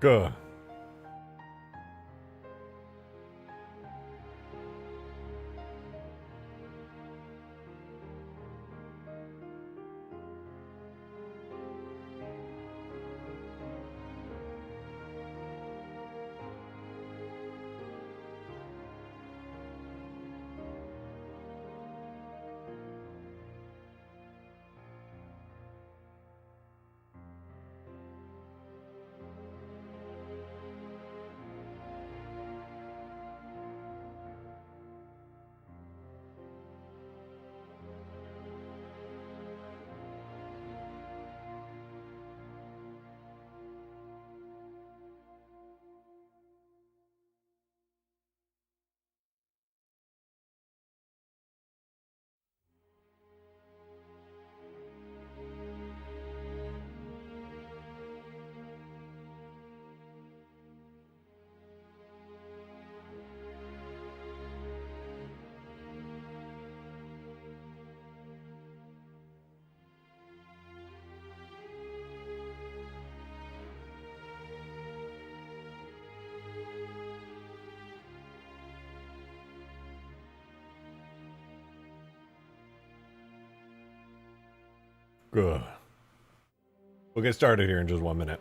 Good. Good. We'll get started here in just 1 minute.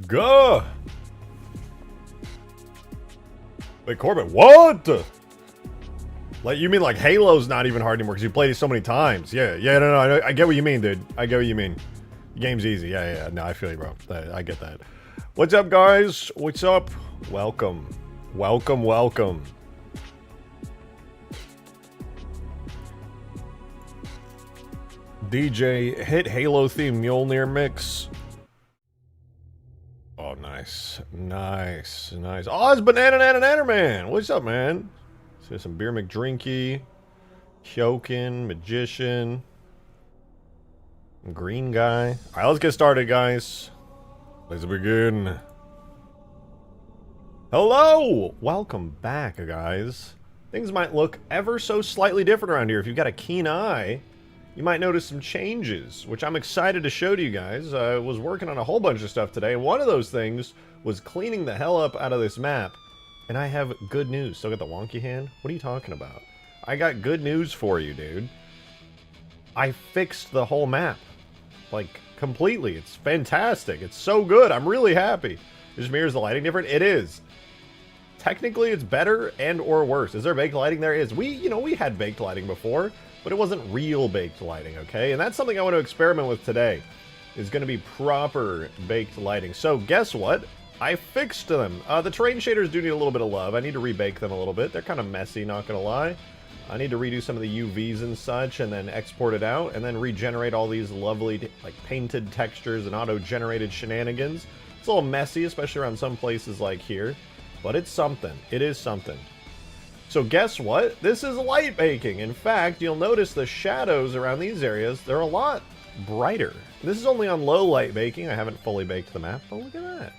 Go. Wait, Corbin, what? Like, you mean like Halo's not even hard anymore because you played it so many times? Yeah, no, I get what you mean, dude. I get what you mean. The game's easy. Yeah. No, I feel you, bro. I get that. What's up, guys? What's up? Welcome. DJ, hit Halo theme Mjolnir mix. Oh, nice. Oh, it's Banana Man. What's up, man? So some Beer McDrinky, Hyokin, Magician, Green Guy. Alright, let's get started, guys. Let's begin. Hello! Welcome back, guys. Things might look ever so slightly different around here. If you've got a keen eye, you might notice some changes, which I'm excited to show to you guys. I was working on a whole bunch of stuff today, and one of those things was cleaning the hell up out of this map. And I have good news. Still got the wonky hand? What are you talking about? I got good news for you, dude. I fixed the whole map. Like, completely. It's fantastic. It's so good. I'm really happy. Just mirrors the lighting different? It is. Technically, it's better and or worse. Is there baked lighting? There is. We had baked lighting before, but it wasn't real baked lighting, okay? And that's something I want to experiment with today. Is going to be proper baked lighting. So, guess what? I fixed them. The terrain shaders do need a little bit of love. I need to rebake them a little bit. They're kind of messy, not going to lie. I need to redo some of the UVs and such, and then export it out, and then regenerate all these lovely, like, painted textures and auto-generated shenanigans. It's a little messy, especially around some places like here, but it's something. It is something. So guess what? This is light baking. In fact, you'll notice the shadows around these areas, they're a lot brighter. This is only on low light baking. I haven't fully baked the map, but look at that.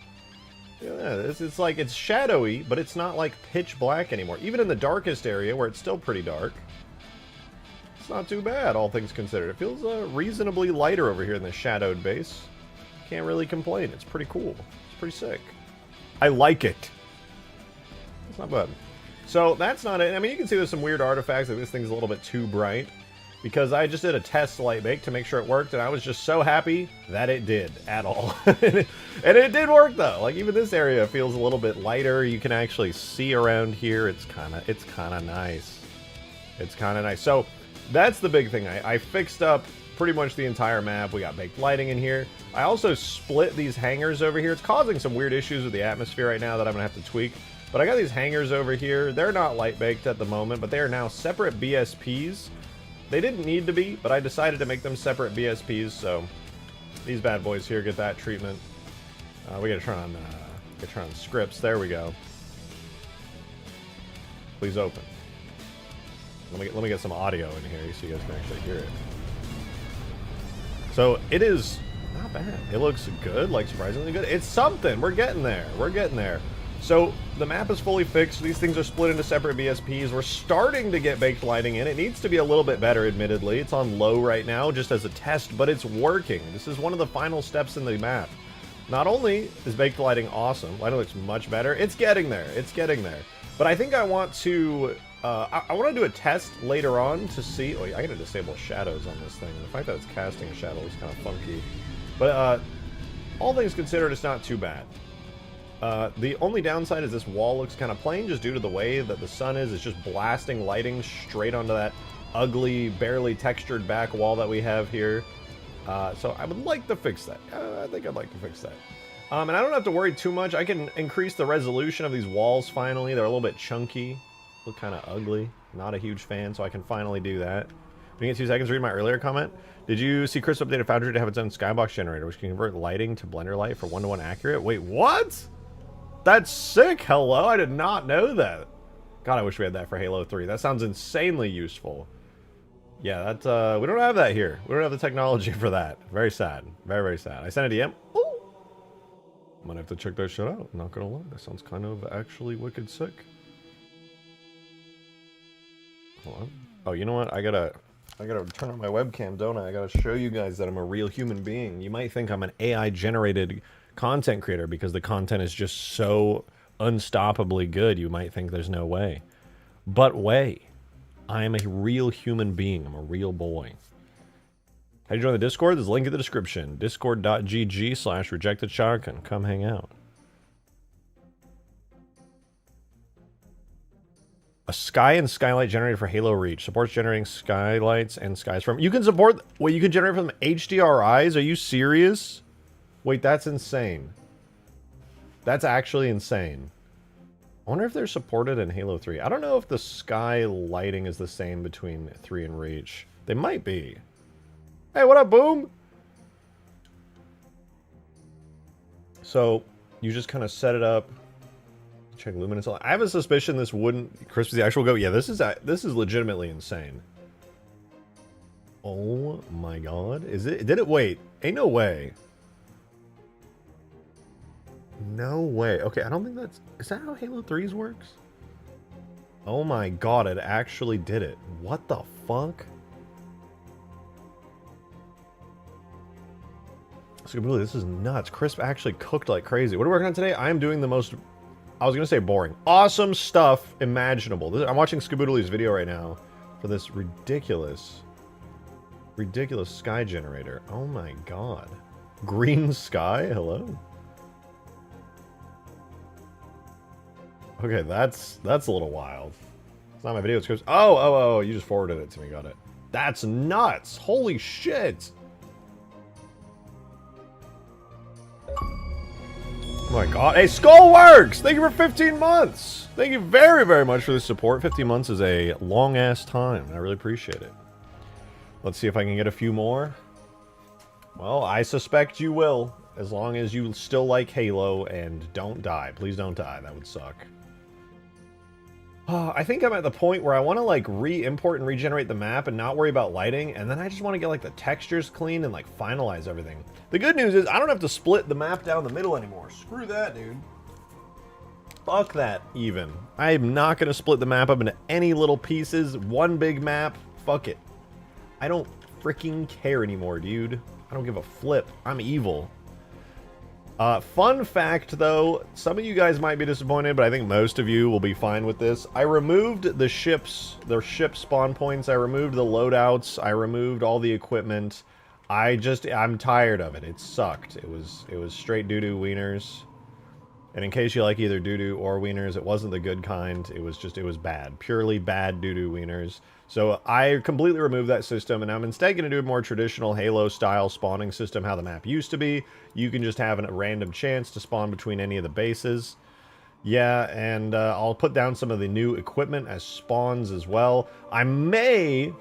Yeah, it's like, it's shadowy, but it's not like pitch black anymore. Even in the darkest area, where it's still pretty dark, it's not too bad, all things considered. It feels reasonably lighter over here in the shadowed base. Can't really complain. It's pretty cool. It's pretty sick. I like it. It's not bad. So that's not it. I mean, you can see there's some weird artifacts. Like this thing's a little bit too bright. Because I just did a test light bake to make sure it worked, and I was just so happy that it did at all. And it did work though. Like even this area feels a little bit lighter. You can actually see around here. It's kind of nice. It's kind of nice. So that's the big thing. I fixed up pretty much the entire map. We got baked lighting in here. I also split these hangars over here. It's causing some weird issues with the atmosphere right now that I'm gonna have to tweak. But I got these hangars over here. They're not light baked at the moment, but they are now separate BSPs. They didn't need to be, but I decided to make them separate BSPs, so these bad boys here get that treatment. We gotta turn on scripts. There we go. Please open. Let me get some audio in here so you guys can actually hear it. So it is not bad. It looks good, like surprisingly good. It's something. We're getting there. We're getting there. So the map is fully fixed. These things are split into separate BSPs. We're starting to get baked lighting in. It needs to be a little bit better, admittedly. It's on low right now just as a test, but it's working. This is one of the final steps in the map. Not only is baked lighting awesome, lighting looks much better, it's getting there. It's getting there. But I think I want to I want to do a test later on to see. Oh yeah, I gotta disable shadows on this thing. The fact that it's casting a shadow is kind of funky. But all things considered, it's not too bad. The only downside is this wall looks kind of plain just due to the way that the sun is. It's just blasting lighting straight onto that ugly, barely textured back wall that we have here. So I would like to fix that. I think I'd like to fix that. And I don't have to worry too much. I can increase the resolution of these walls finally. They're a little bit chunky. Look kind of ugly. Not a huge fan, so I can finally do that. When you get 2 seconds to read my earlier comment, did you see Chris updated Foundry to have its own Skybox generator, which can convert lighting to Blender light for 1-to-1 accurate? Wait, what? That's sick! Hello, I did not know that. God, I wish we had that for Halo 3. That sounds insanely useful. Yeah, that, we don't have that here. We don't have the technology for that. Very sad. Very, very sad. I sent a DM. Ooh! I'm gonna have to check that shit out. Not gonna lie. That sounds kind of actually wicked sick. Hold on. Oh, you know what? I gotta turn on my webcam, don't I? I gotta show you guys that I'm a real human being. You might think I'm an AI-generated content creator because the content is just so unstoppably good. You might think there's no way. But I am a real human being. I'm a real boy. How do you join the Discord? There's a link in the description. Discord.gg/rejectedshotgun. Come hang out. A sky and skylight generator for Halo Reach. Supports generating skylights and skies from... You can support... Wait, you can generate from HDRIs? Are you serious? Wait, that's insane. That's actually insane. I wonder if they're supported in Halo 3. I don't know if the sky lighting is the same between 3 and Reach. They might be. Hey, what up, Boom? So, you just kind of set it up. check luminance. I have a suspicion this wouldn't crisp the actual go. Yeah, this is legitimately insane. Oh my god. Is it? Did it? Wait. Ain't no way. No way. Okay, I don't think that's... Is that how Halo 3's works? Oh my god, it actually did it. What the fuck? Scaboodle, this is nuts. Crisp actually cooked like crazy. What are we working on today? I am doing the most... I was going to say boring. Awesome stuff imaginable. I'm watching Scaboodle's video right now for this ridiculous sky generator. Oh my god. Green sky? Hello? Okay, that's a little wild. It's not my video, it's Chris. Oh, you just forwarded it to me, got it. That's nuts! Holy shit! Oh my god. Hey, Skullworks! Thank you for 15 months! Thank you very, very much for the support. 15 months is a long-ass time. I really appreciate it. Let's see if I can get a few more. Well, I suspect you will. As long as you still like Halo and don't die. Please don't die. That would suck. I think I'm at the point where I want to like re-import and regenerate the map and not worry about lighting, and then I just want to get like the textures clean and like finalize everything. The good news is I don't have to split the map down the middle anymore. Screw that, dude. Fuck that, even. I am not going to split the map up into any little pieces. One big map. Fuck it. I don't freaking care anymore, dude. I don't give a flip. I'm evil. Fun fact, though, some of you guys might be disappointed, but I think most of you will be fine with this. I removed the ship spawn points. I removed the loadouts. I removed all the equipment. I'm tired of it. It sucked. It was straight doo-doo wieners. And in case you like either doo-doo or wieners, it wasn't the good kind. It was bad. Purely bad doo-doo wieners. So I completely removed that system, and I'm instead going to do a more traditional Halo-style spawning system, how the map used to be. You can just have a random chance to spawn between any of the bases. Yeah, and I'll put down some of the new equipment as spawns as well. I may,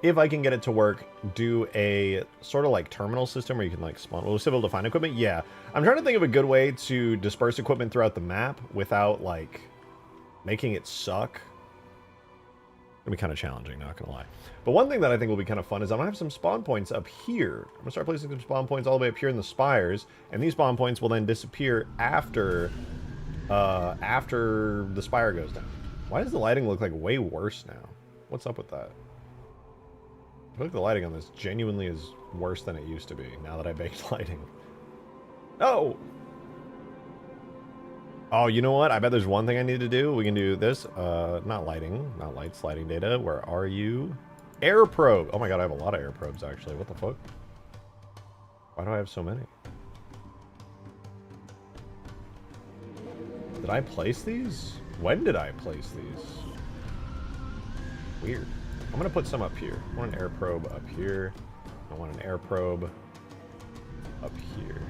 if I can get it to work, do a sort of like terminal system where you can like spawn. Will still be able to find equipment? Yeah. I'm trying to think of a good way to disperse equipment throughout the map without like making it suck. It'll be kind of challenging, not gonna lie. But one thing that I think will be kind of fun is I'm gonna have some spawn points up here. I'm gonna start placing some spawn points all the way up here in the spires, and these spawn points will then disappear after the spire goes down. Why does the lighting look like way worse now? What's up with that? I feel like the lighting on this genuinely is worse than it used to be now that I baked lighting. Oh! Oh, you know what? I bet there's one thing I need to do. We can do this. Not lighting. Not lights, lighting data. Where are you? Air probe. Oh my god, I have a lot of air probes, actually. What the fuck? Why do I have so many? Did I place these? When did I place these? Weird. I'm going to put some up here. I want an air probe up here. I want an air probe up here.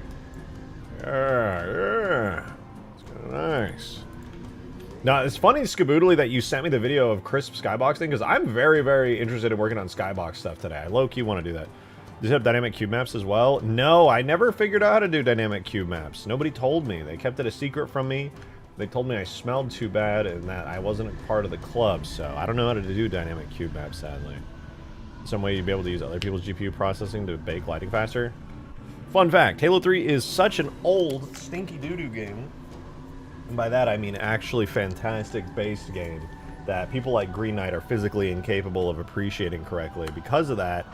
Yeah. Nice. Now, it's funny, Skaboodly, that you sent me the video of Crisp Skybox thing, because I'm very, very interested in working on Skybox stuff today. I low-key want to do that. Does it have dynamic cube maps as well? No, I never figured out how to do dynamic cube maps. Nobody told me. They kept it a secret from me. They told me I smelled too bad and that I wasn't a part of the club, so I don't know how to do dynamic cube maps, sadly. Some way you'd be able to use other people's GPU processing to bake lighting faster. Fun fact, Halo 3 is such an old, stinky doo-doo game. And by that I mean actually fantastic based game that people like Green Knight are physically incapable of appreciating correctly. Because of that,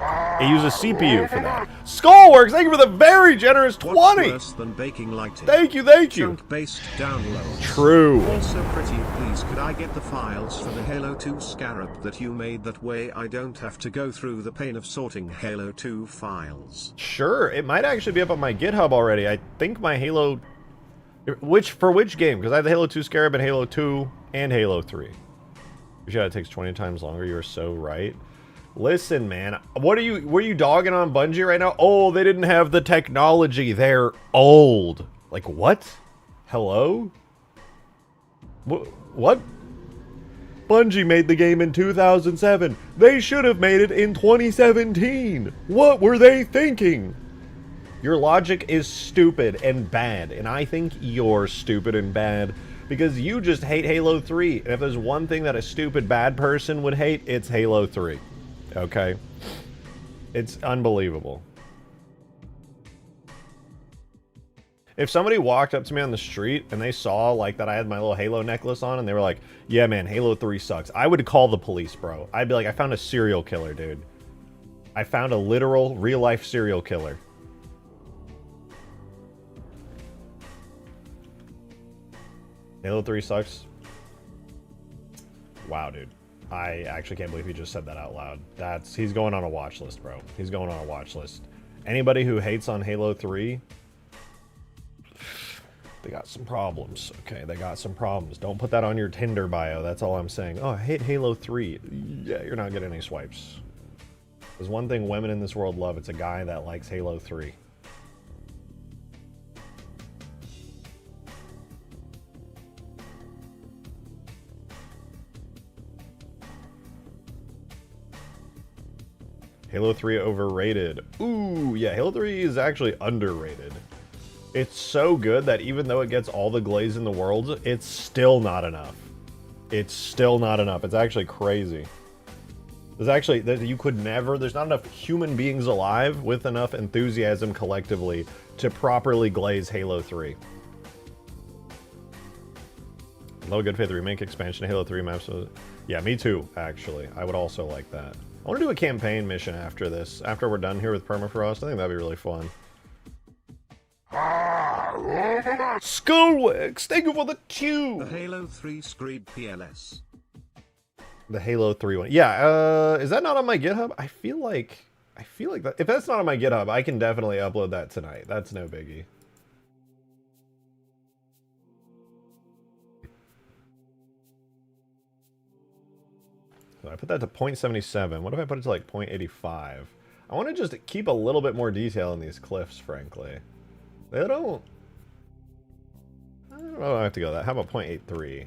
it uses CPU for that. Skullworks, thank you for the very generous 20! What's worse than baking lighting? Thank you, thank you! Chunk-based downloads. True. Also pretty please could I get the files for the Halo 2 Scarab that you made, that way I don't have to go through the pain of sorting Halo 2 files. Sure, it might actually be up on my GitHub already. I think my Halo... For which game? Because I have the Halo 2 Scarab and Halo 2 and Halo 3. Yeah, it takes 20 times longer. You're so right. Listen, man. Were you dogging on Bungie right now? Oh, they didn't have the technology. They're old. Like, what? Hello? What? Bungie made the game in 2007. They should have made it in 2017. What were they thinking? Your logic is stupid and bad, and I think you're stupid and bad. Because you just hate Halo 3. And if there's one thing that a stupid bad person would hate, it's Halo 3. Okay? It's unbelievable. If somebody walked up to me on the street and they saw like that I had my little Halo necklace on and they were like, yeah man, Halo 3 sucks, I would call the police, bro. I'd be like, I found a serial killer, dude. I found a literal, real-life serial killer. Halo 3 sucks. Wow, dude. I actually can't believe he just said that out loud. He's going on a watch list, bro. He's going on a watch list. Anybody who hates on Halo 3, they got some problems. Okay, they got some problems. Don't put that on your Tinder bio. That's all I'm saying. Oh, I hate Halo 3. Yeah, you're not getting any swipes. There's one thing women in this world love. It's a guy that likes Halo 3. Halo 3 overrated. Ooh, yeah, Halo 3 is actually underrated. It's so good that even though it gets all the glaze in the world, it's still not enough. It's still not enough. It's actually crazy. There's actually, you could never, there's not enough human beings alive with enough enthusiasm collectively to properly glaze Halo 3. Low Good Faith Remake expansion, Halo 3 maps. Yeah, me too, actually. I would also like that. I want to do a campaign mission after this. After we're done here with Permafrost, I think that'd be really fun. Skullworks, thank you for the The Halo 3 Screed PLS. The Halo 3 one. Yeah, is that not on my GitHub? I feel like that. If that's not on my GitHub, I can definitely upload that tonight. That's no biggie. So I put that to 0.77. What if I put it to like 0.85? I want to just keep a little bit more detail in these cliffs, frankly. They don't... I don't know if I have to go that. How about 0.83?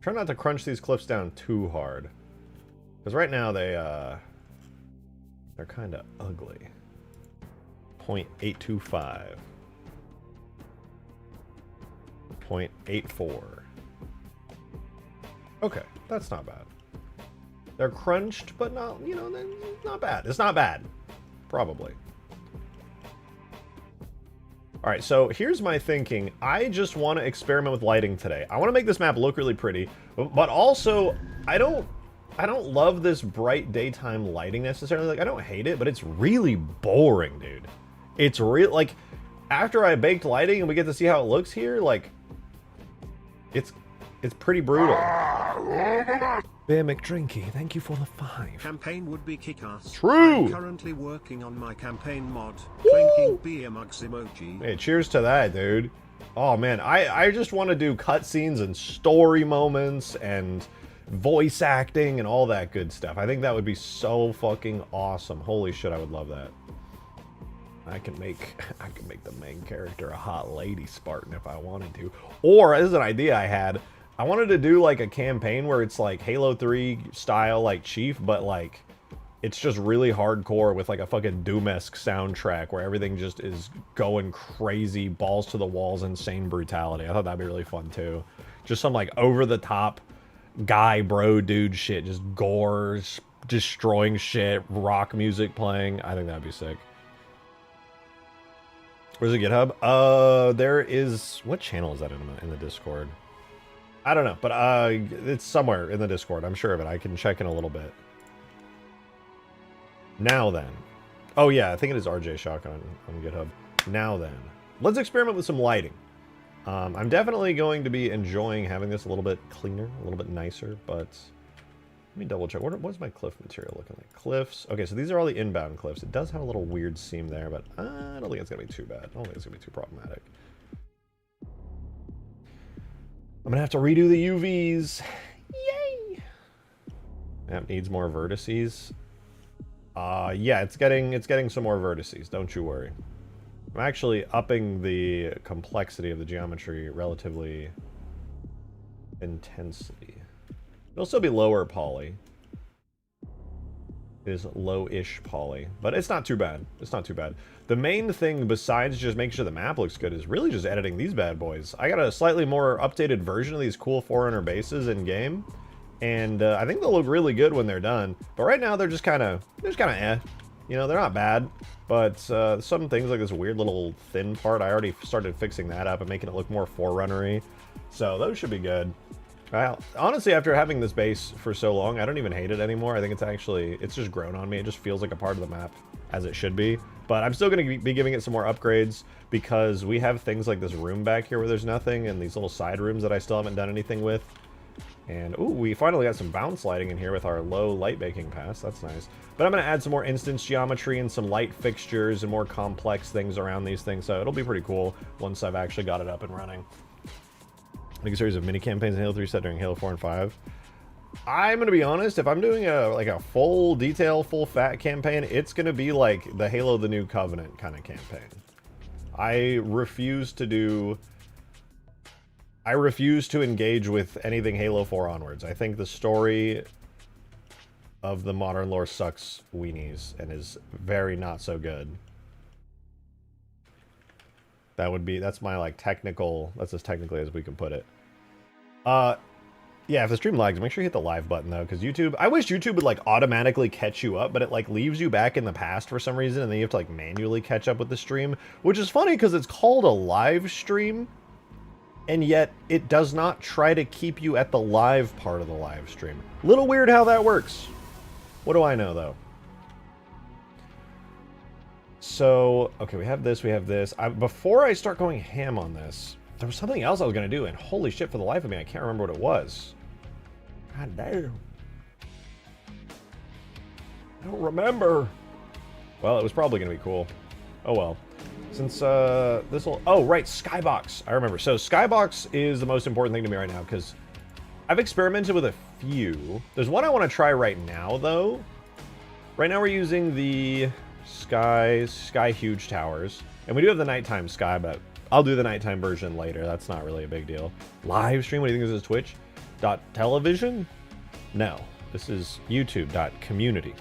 Try not to crunch these cliffs down too hard. Because right now they're kind of ugly. 0.825. 0.84. Okay, that's not bad. They're crunched, but not, you know, not bad. It's not bad. Probably. Alright, so here's my thinking. I just want to experiment with lighting today. I want to make this map look really pretty, but also, I don't love this bright daytime lighting necessarily. Like, I don't hate it, but it's really boring, dude. It's real, like, after I baked lighting and we get to see how it looks here, like, it's pretty brutal. Bear McDrinky, thank you for the 5. Campaign would be kick-ass. True! I'm currently working on my campaign mod. Drinking beer mugs emoji. Hey, cheers to that, dude. Oh, man, I just want to do cutscenes and story moments and voice acting and all that good stuff. I think that would be so fucking awesome. Holy shit, I would love that. I can make the main character a hot lady Spartan if I wanted to. Or, this is an idea I had, I wanted to do like a campaign where it's like Halo 3 style, like Chief, but like it's just really hardcore with like a fucking Doom-esque soundtrack where everything just is going crazy, balls to the walls, insane brutality. I thought that'd be really fun too. Just some like over the top guy bro dude shit, just gore, destroying shit, rock music playing. I think that'd be sick. Where's the GitHub? There is, what channel is that in the Discord? I don't know, but it's somewhere in the Discord. I'm sure of it. I can check in a little bit. Now then. Oh yeah, I think it is RJ Shotgun on GitHub. Now then. Let's experiment with some lighting. I'm definitely going to be enjoying having this a little bit cleaner, a little bit nicer, but let me double check. What's my cliff material looking like? Cliffs. Okay, so these are all the inbound cliffs. It does have a little weird seam there, but I don't think it's going to be too bad. I don't think it's going to be too problematic. I'm gonna have to redo the UVs. Yay! Map needs more vertices. Yeah, it's getting some more vertices. Don't you worry. I'm actually upping the complexity of the geometry relatively intensely. It'll still be lower poly. is low-ish poly, but it's not too bad. It's not too bad. The main thing, besides just making sure the map looks good, is really just editing these bad boys. I got a slightly more updated version of these cool Forerunner bases in-game, and I think they'll look really good when they're done. But right now, they're just kind of eh. You know, they're not bad, but some things like this weird little thin part, I already started fixing that up and making it look more Forerunner-y. So those should be good. Honestly, after having this base for so long, I don't even hate it anymore. I think it's just grown on me. It just feels like a part of the map, as it should be. But I'm still going to be giving it some more upgrades, because we have things like this room back here where there's nothing, and these little side rooms that I still haven't done anything with. And, ooh, we finally got some bounce lighting in here with our low light baking pass. That's nice. But I'm going to add some more instance geometry and some light fixtures and more complex things around these things, so it'll be pretty cool once I've actually got it up and running. Make a series of mini campaigns in Halo 3 set during Halo 4 and 5. I'm gonna be honest, if I'm doing a full detail, full fat campaign, it's gonna be like the Halo the New Covenant kind of campaign. I refuse to engage with anything Halo 4 onwards. I think the story of the modern lore sucks weenies and is very not so good. That's my like technical, that's as technically as we can put it. Yeah, if the stream lags, make sure you hit the live button though, because YouTube, I wish YouTube would like automatically catch you up, but it like leaves you back in the past for some reason, and then you have to like manually catch up with the stream, which is funny because it's called a live stream, and yet it does not try to keep you at the live part of the live stream. Little weird how that works. What do I know though? So, okay, we have this, we have this. Before I start going ham on this, there was something else I was going to do, and holy shit, for the life of me, I can't remember what it was. God damn. I don't remember. Well, it was probably going to be cool. Oh well. Since this will... Oh, right, Skybox. I remember. So Skybox is the most important thing to me right now, because I've experimented with a few. There's one I want to try right now, though. Right now we're using the Sky Huge Towers. And we do have the nighttime Sky, but I'll do the nighttime version later. That's not really a big deal. Live stream? What do you think this is? Twitch.television? No. This is YouTube.community.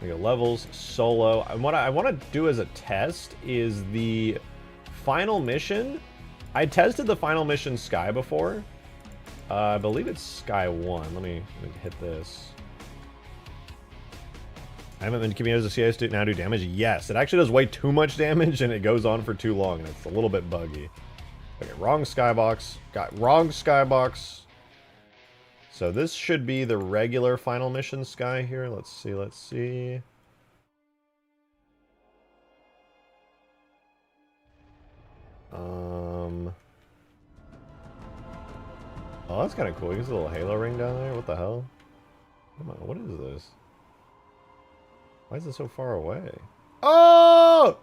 We go levels, solo. And what I want to do as a test is the final mission. I tested the final mission Sky before. I believe it's Sky 1. Let me hit this. I haven't been giving it as a CS now do damage. Yes, it actually does way too much damage, and it goes on for too long, and it's a little bit buggy. Okay, wrong Skybox. Got wrong Skybox. So this should be the regular final mission Sky here. Let's see, let's see. Oh, that's kind of cool. There's a little halo ring down there. What the hell? Come on, what is this? Why is it so far away? Oh!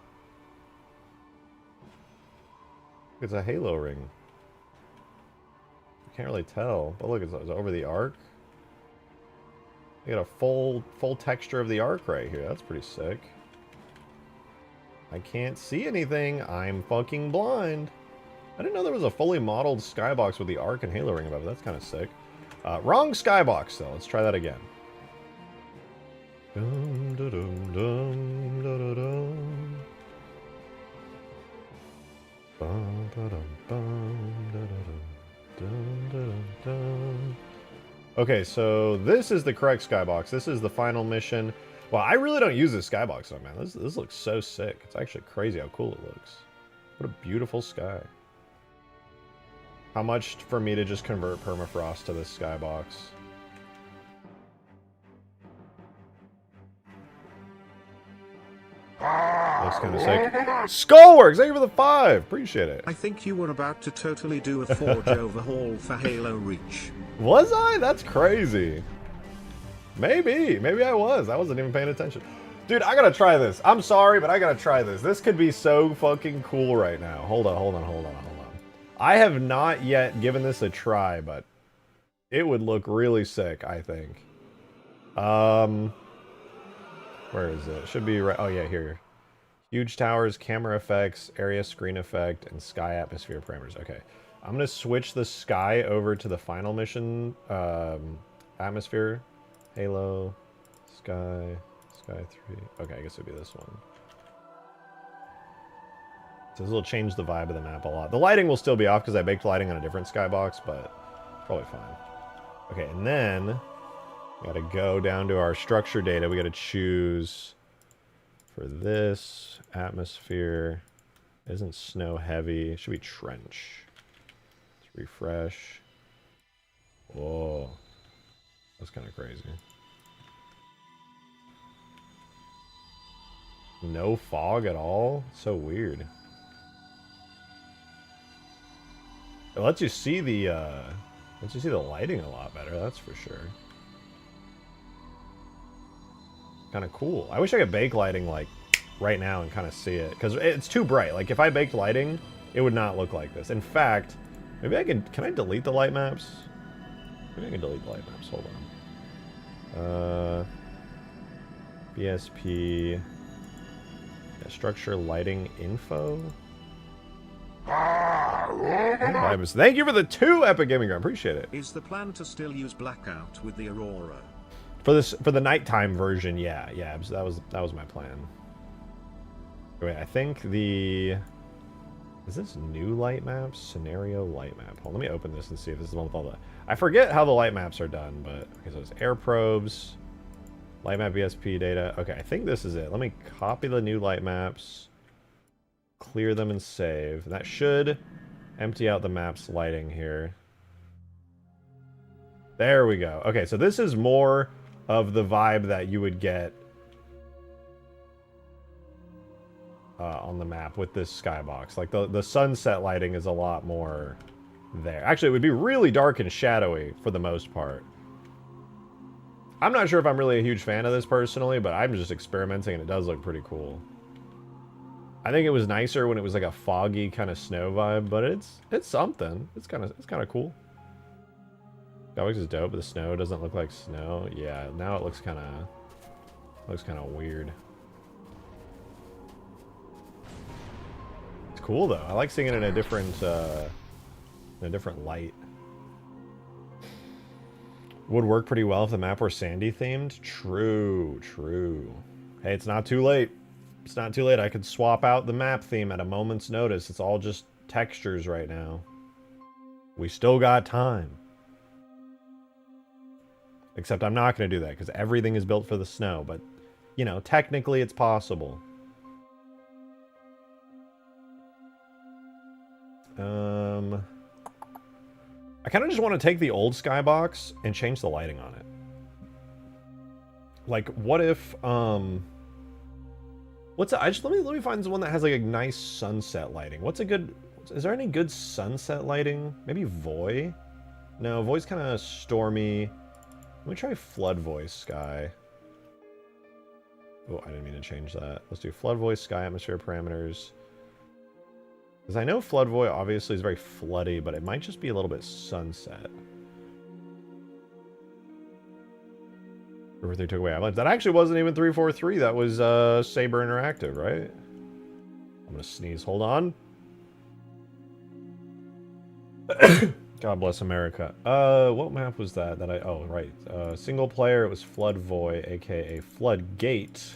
It's a halo ring. I can't really tell. But look, it's over the arc. You got a full texture of the arc right here. That's pretty sick. I can't see anything. I'm fucking blind. I didn't know there was a fully modeled skybox with the arc and halo ring above it. That's kind of sick. Wrong skybox, though. Let's try that again. Dum, da, dum, dum, da, da, dum. Bum, ba, dum, bum, da, da, dum, dum, da, dum, dum. Okay, so this is the correct skybox. This is the final mission. Well, I really don't use this skybox though, man. This looks so sick. It's actually crazy how cool it looks. What a beautiful sky. How much for me to just convert Permafrost to this skybox? Looks kind of sick. Skullworks, thank you for the 5. Appreciate it. I think you were about to totally do a Forge overhaul for Halo Reach. Was I? That's crazy. Maybe I was. I wasn't even paying attention. Dude, I gotta try this. I'm sorry, but I gotta try this. This could be so fucking cool right now. Hold on. I have not yet given this a try, but it would look really sick, I think. Where is it? Should be right. Oh yeah, here. Huge towers, camera effects, area screen effect, and sky atmosphere parameters. Okay, I'm gonna switch the sky over to the final mission atmosphere. Halo, Sky 3. Okay, I guess it'd be this one. So this will change the vibe of the map a lot. The lighting will still be off because I baked lighting on a different skybox, but probably fine. Okay, and then we gotta go down to our structure data. We gotta choose for this atmosphere. Isn't snow heavy? It should be trench. Let's refresh. Whoa, that's kind of crazy. No fog at all? So weird. It lets you see the lighting a lot better, that's for sure. Kind of cool. I wish I could bake lighting like right now and kind of see it, because it's too bright. Like if I baked lighting, it would not look like this. In fact, maybe I can I delete the light maps? Maybe I can delete the light maps. Hold on. BSP. Yeah, structure lighting info. Thank you for the 2 Epic Gaming Ground. Appreciate it. Is the plan to still use blackout with the Aurora? For the nighttime version, yeah, that was my plan. Wait, I think is this new light maps? Scenario light map. Hold on, let me open this and see if this is the one with all the. I forget how the light maps are done, but okay, so it's air probes, light map BSP data. Okay, I think this is it. Let me copy the new light maps, clear them and save. And that should empty out the map's lighting here. There we go. Okay, so this is more of the vibe that you would get on the map with this skybox. Like the sunset lighting is a lot more there. Actually, it would be really dark and shadowy for the most part. I'm not sure if I'm really a huge fan of this personally, but I'm just experimenting and it does look pretty cool. I think it was nicer when it was like a foggy kind of snow vibe, but it's something. It's kind of cool. Skybox is dope, but the snow doesn't look like snow. Yeah, now it looks kind of weird. It's cool though. I like seeing it in a different light. Would work pretty well if the map were sandy themed. True. Hey, it's not too late. It's not too late. I could swap out the map theme at a moment's notice. It's all just textures right now. We still got time. Except I'm not going to do that because everything is built for the snow. But, you know, technically it's possible. I kind of just want to take the old skybox and change the lighting on it. Like, what if, what's a, let me find one that has like a nice sunset lighting. What's a good, is there any good sunset lighting? Maybe Voy? No, Voy's kind of stormy. Let me try Flood Voice Sky. Oh, I didn't mean to change that. Let's do Flood Voice Sky atmosphere parameters. Because I know Flood Voice obviously is very floody, but it might just be a little bit sunset. River 3 took away Avalanche. That actually wasn't even 343. That was Saber Interactive, right? I'm going to sneeze. Hold on. God bless America. What map was that? Oh, right. Single player, it was Flood Void, aka Floodgate.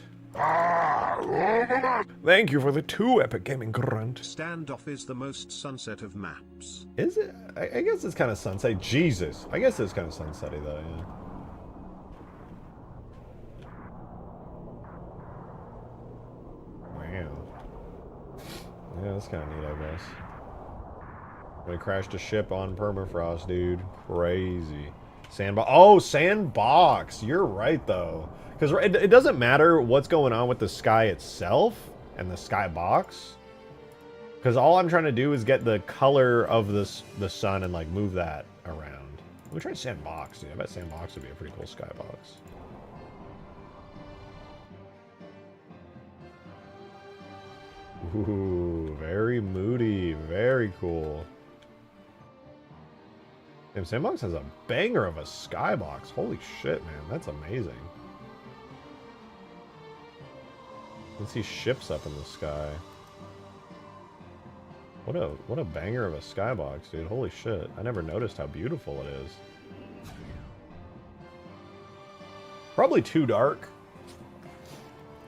Thank you for the 2 Epic Gaming Grunt. Standoff is the most sunset of maps. Is it? I guess it's kind of sunset. Jesus. I guess it's kind of sunsetty, though, yeah. Wow. Yeah, that's kind of neat, I guess. We crashed a ship on Permafrost, dude. Crazy. Sandbox. Oh, Sandbox. You're right, though. Because it doesn't matter what's going on with the sky itself and the skybox. Because all I'm trying to do is get the color of the sun and, like, move that around. Let me try Sandbox, dude. I bet Sandbox would be a pretty cool skybox. Ooh, very moody. Very cool. Damn, Sandbox has a banger of a skybox. Holy shit, man. That's amazing. You can see ships up in the sky. What a banger of a skybox, dude. Holy shit. I never noticed how beautiful it is. Probably too dark,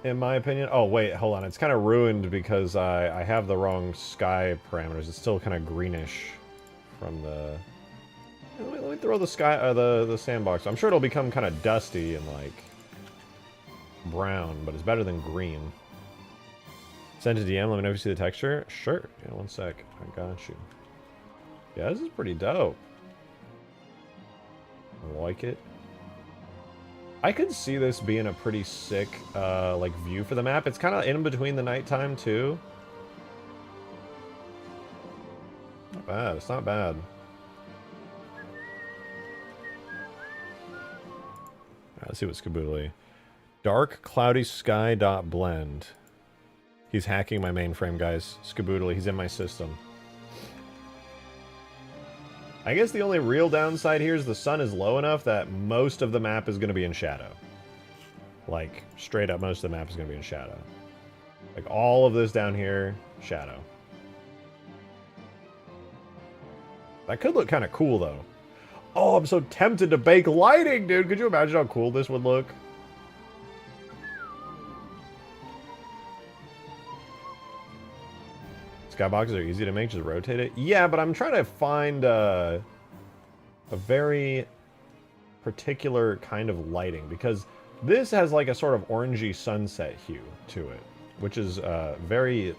in my opinion. Oh, wait, hold on. It's kind of ruined because I have the wrong sky parameters. It's still kind of greenish from the... Let me throw the sky, the sandbox. I'm sure it'll become kind of dusty and, like, brown, but it's better than green. Send to DM, let me know if you see the texture. Sure. Yeah, one sec. I got you. Yeah, this is pretty dope. I like it. I could see this being a pretty sick, like, view for the map. It's kind of in between the nighttime, too. Not bad. It's not bad. Alright, let's see what Skaboodly. Dark, cloudy sky dot blend. He's hacking my mainframe, guys. Skaboodly, he's in my system. I guess the only real downside here is the sun is low enough that most of the map is going to be in shadow. Like, straight up, most of the map is going to be in shadow. Like, all of this down here, shadow. That could look kind of cool, though. Oh, I'm so tempted to bake lighting, dude. Could you imagine how cool this would look? Skyboxes are easy to make, just rotate it. Yeah, but I'm trying to find a very particular kind of lighting, because this has like a sort of orangey sunset hue to it, which is very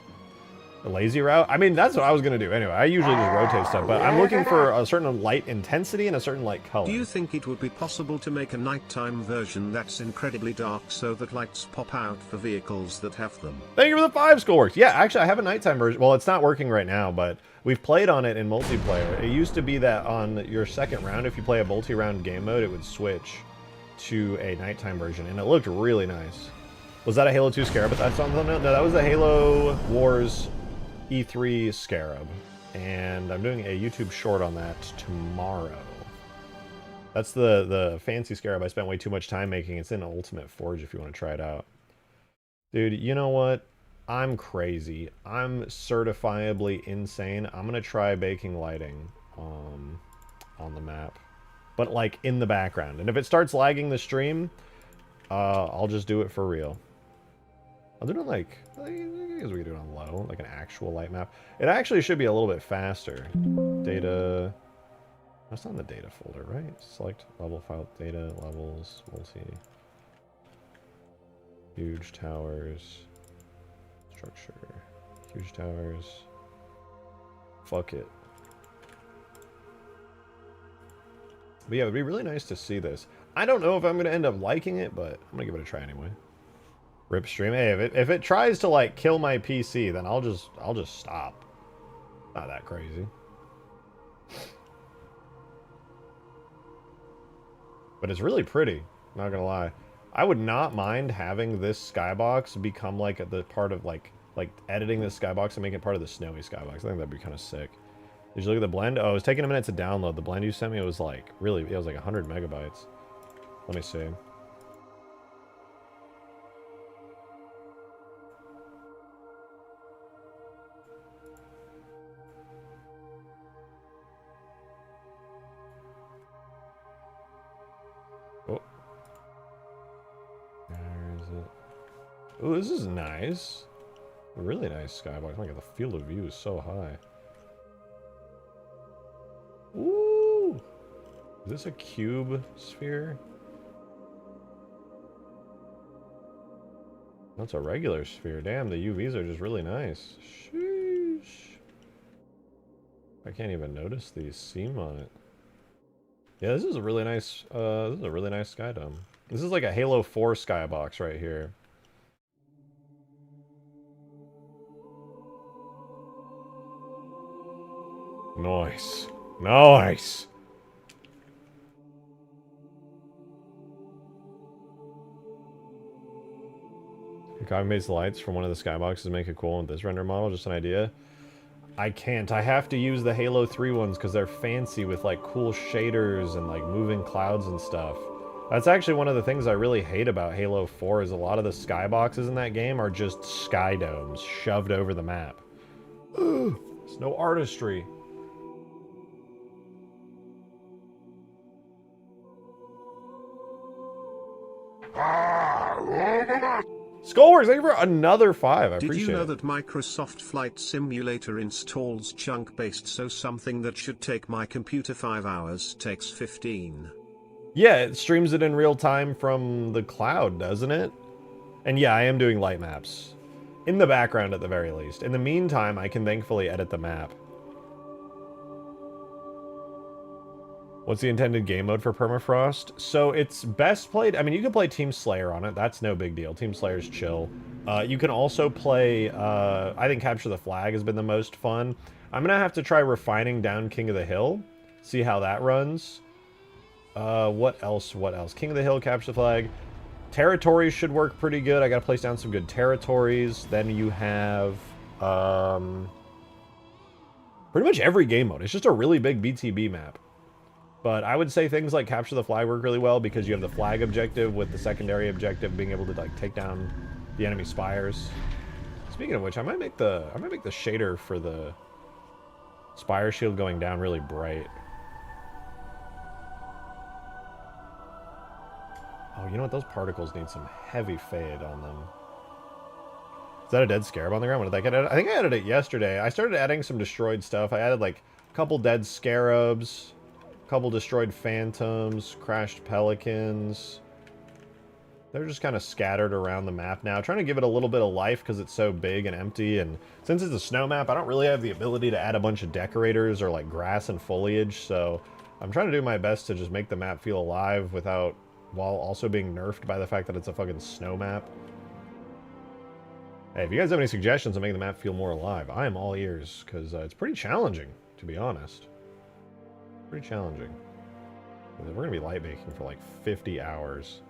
lazy route. I mean, that's what I was going to do anyway. I usually just rotate stuff, but I'm looking for a certain light intensity and a certain light color. Do you think it would be possible to make a nighttime version that's incredibly dark so that lights pop out for vehicles that have them? Thank you for the 5 score. Yeah, actually, I have a nighttime version. Well, it's not working right now, but we've played on it in multiplayer. It used to be that on your second round, if you play a multi-round game mode, it would switch to a nighttime version, and it looked really nice. Was that a Halo 2 Scarab that's on the thumbnail? No, that was the Halo Wars E3 Scarab, and I'm doing a YouTube short on that tomorrow. That's the fancy Scarab I spent way too much time making. It's in Ultimate Forge if you want to try it out. Dude, you know what? I'm crazy. I'm certifiably insane. I'm going to try baking lighting on the map, but like in the background. And if it starts lagging the stream, I'll just do it for real. I'll do it on like, I guess we could do it on low, like an actual light map. It actually should be a little bit faster. Data, that's not in the data folder, right? Select level file, data, levels, multi. Huge towers, structure, huge towers. Fuck it. But yeah, it would be really nice to see this. I don't know if I'm going to end up liking it, but I'm going to give it a try anyway. Rip stream. Hey, if it tries to like kill my PC, then I'll just stop. Not that crazy. But it's really pretty, not gonna lie. I would not mind having this skybox become like the part of like editing this skybox and making it part of the snowy skybox. I think that'd be kind of sick. Did you look at the blend? Oh, it was taking a minute to download. The blend you sent me was like really, it was like 100 megabytes. Let me see. Oh, this is nice. A really nice skybox. Look at the field of view is so high. Ooh! Is this a cube sphere? That's a regular sphere. Damn, the UVs are just really nice. Sheesh. I can't even notice the seam on it. Yeah, this is a really nice, sky dome. This is like a Halo 4 skybox right here. Nice. Nice. Copy-paste lights from one of the skyboxes to make it cool with this render model. Just an idea. I can't. I have to use the Halo 3 ones because they're fancy with like cool shaders and like moving clouds and stuff. That's actually one of the things I really hate about Halo 4 is a lot of the skyboxes in that game are just sky domes shoved over the map. Ugh, there's no artistry. Skullworks, thank you for another 5. I appreciate it. Did you know that Microsoft Flight Simulator installs chunk-based, so something that should take my computer 5 hours takes 15? Yeah, it streams it in real time from the cloud, doesn't it? And yeah, I am doing light maps. In the background, at the very least. In the meantime, I can thankfully edit the map. What's the intended game mode for Permafrost? So it's best played... I mean, you can play Team Slayer on it. That's no big deal. Team Slayer's chill. You can also play... I think Capture the Flag has been the most fun. I'm going to have to try refining down King of the Hill. See how that runs. What else? What else? King of the Hill, Capture the Flag. Territories should work pretty good. I got to place down some good territories. Then you have... pretty much every game mode. It's just a really big BTB map. But I would say things like Capture the Flag work really well because you have the flag objective with the secondary objective being able to like take down the enemy spires. Speaking of which, I might make the shader for the spire shield going down really bright. Oh, you know what? Those particles need some heavy fade on them. Is that a dead scarab on the ground? When did that get added? I think I added it yesterday. I started adding some destroyed stuff. I added like a couple dead scarabs. Couple destroyed phantoms, crashed pelicans. They're just kind of scattered around the map now. Trying to give it a little bit of life because it's so big and empty. And since it's a snow map, I don't really have the ability to add a bunch of decorators or like grass and foliage. So I'm trying to do my best to just make the map feel alive while also being nerfed by the fact that it's a fucking snow map. Hey, if you guys have any suggestions on making the map feel more alive, I am all ears because it's pretty challenging, to be honest. Pretty challenging. We're going to be light baking for like 50 hours.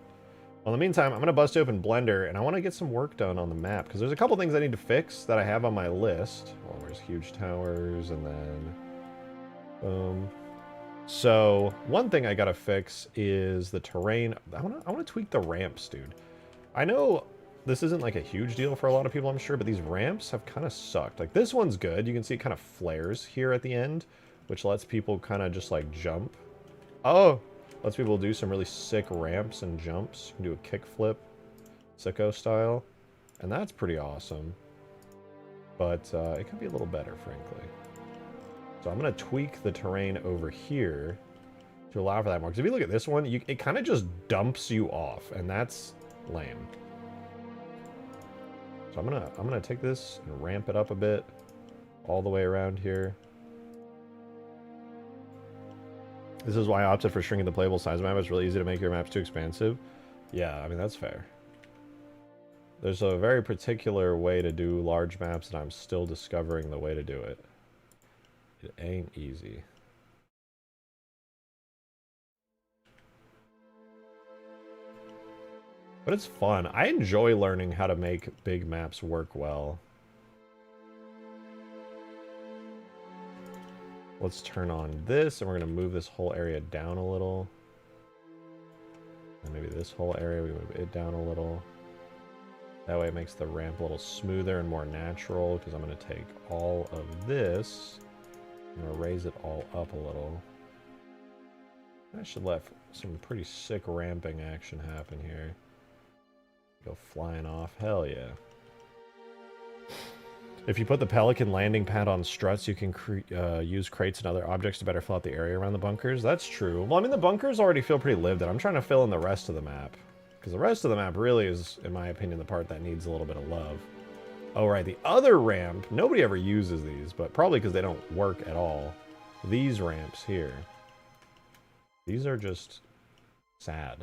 Well, in the meantime, I'm going to bust open Blender, and I want to get some work done on the map, because there's a couple things I need to fix that I have on my list. Oh, there's huge towers, and then... boom. So, one thing I got to fix is the terrain. I want to tweak the ramps, dude. I know this isn't like a huge deal for a lot of people, I'm sure, but these ramps have kind of sucked. Like, this one's good. You can see it kind of flares here at the end, which lets people kind of just like jump. Oh, lets people do some really sick ramps and jumps. You can do a kickflip, sicko style, and that's pretty awesome. But it could be a little better, frankly. So I'm going to tweak the terrain over here to allow for that more. Because if you look at this one, it kind of just dumps you off, and that's lame. So I'm gonna take this and ramp it up a bit all the way around here. This is why I opted for shrinking the playable size map. It's really easy to make your maps too expansive. Yeah, I mean, that's fair. There's a very particular way to do large maps, and I'm still discovering the way to do it. It ain't easy. But it's fun. I enjoy learning how to make big maps work well. Let's turn on this, and we're going to move this whole area down a little. And maybe this whole area, we move it down a little. That way it makes the ramp a little smoother and more natural, because I'm going to take all of this, I'm going to raise it all up a little. I should let some pretty sick ramping action happen here. Go flying off, hell yeah. If you put the Pelican landing pad on struts, you can use crates and other objects to better fill out the area around the bunkers. That's true. Well, I mean, the bunkers already feel pretty lived in. I'm trying to fill in the rest of the map. Because the rest of the map really is, in my opinion, the part that needs a little bit of love. Oh, right. The other ramp, nobody ever uses these, but probably because they don't work at all. These ramps here. These are just sad.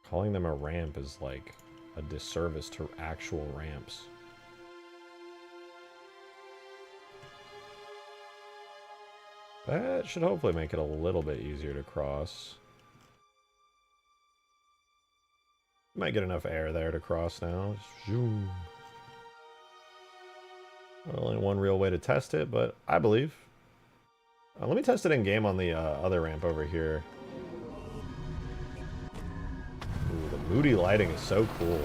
Calling them a ramp is like a disservice to actual ramps. That should hopefully make it a little bit easier to cross. Might get enough air there to cross now. Zoom. Only one real way to test it, but I believe. Let me test it in game on the other ramp over here. Ooh, the Moody lighting is so cool.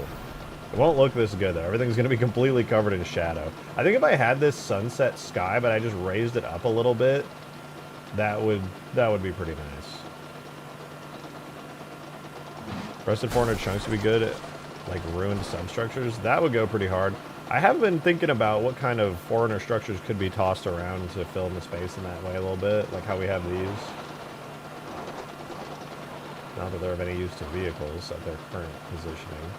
It won't look this good, though. Everything's going to be completely covered in shadow. I think if I had this sunset sky, but I just raised it up a little bit, that would be pretty nice. Rusted 400 chunks would be good at, like, ruined substructures. That would go pretty hard. I have been thinking about what kind of 400 structures could be tossed around to fill in the space in that way a little bit, like how we have these. Not that they're of any use to vehicles at their current positioning.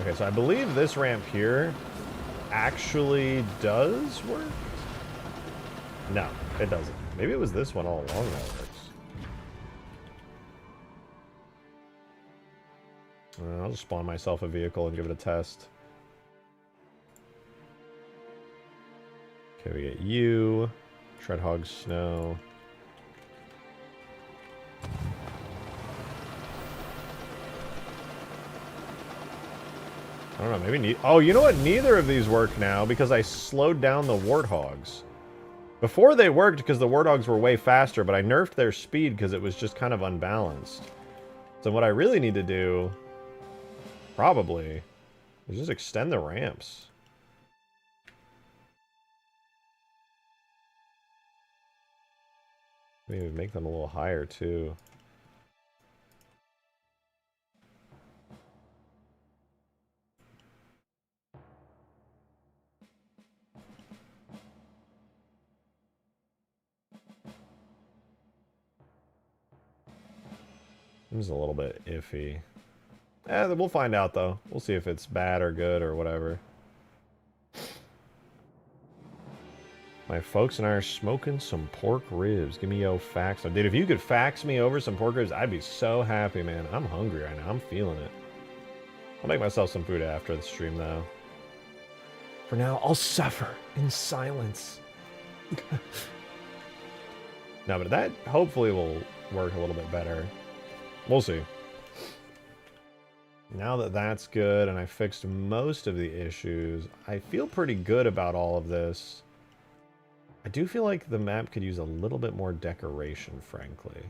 Okay, so I believe this ramp here actually does work? No, it doesn't. Maybe it was this one all along that works. I'll just spawn myself a vehicle and give it a test. Okay, we get you. Shred Hog Snow. I don't know, maybe oh, you know what? Neither of these work now because I slowed down the Warthogs. Before they worked because the Warthogs were way faster, but I nerfed their speed because it was just kind of unbalanced. So what I really need to do, probably, is just extend the ramps. Maybe make them a little higher too. Seems a little bit iffy. We'll find out though. We'll see if it's bad or good or whatever. My folks and I are smoking some pork ribs. Give me yo fax. Dude, if you could fax me over some pork ribs, I'd be so happy, man. I'm hungry right now. I'm feeling it. I'll make myself some food after the stream though. For now, I'll suffer in silence. No, but that hopefully will work a little bit better. We'll see. Now that that's good and I fixed most of the issues, I feel pretty good about all of this. I do feel like the map could use a little bit more decoration, frankly.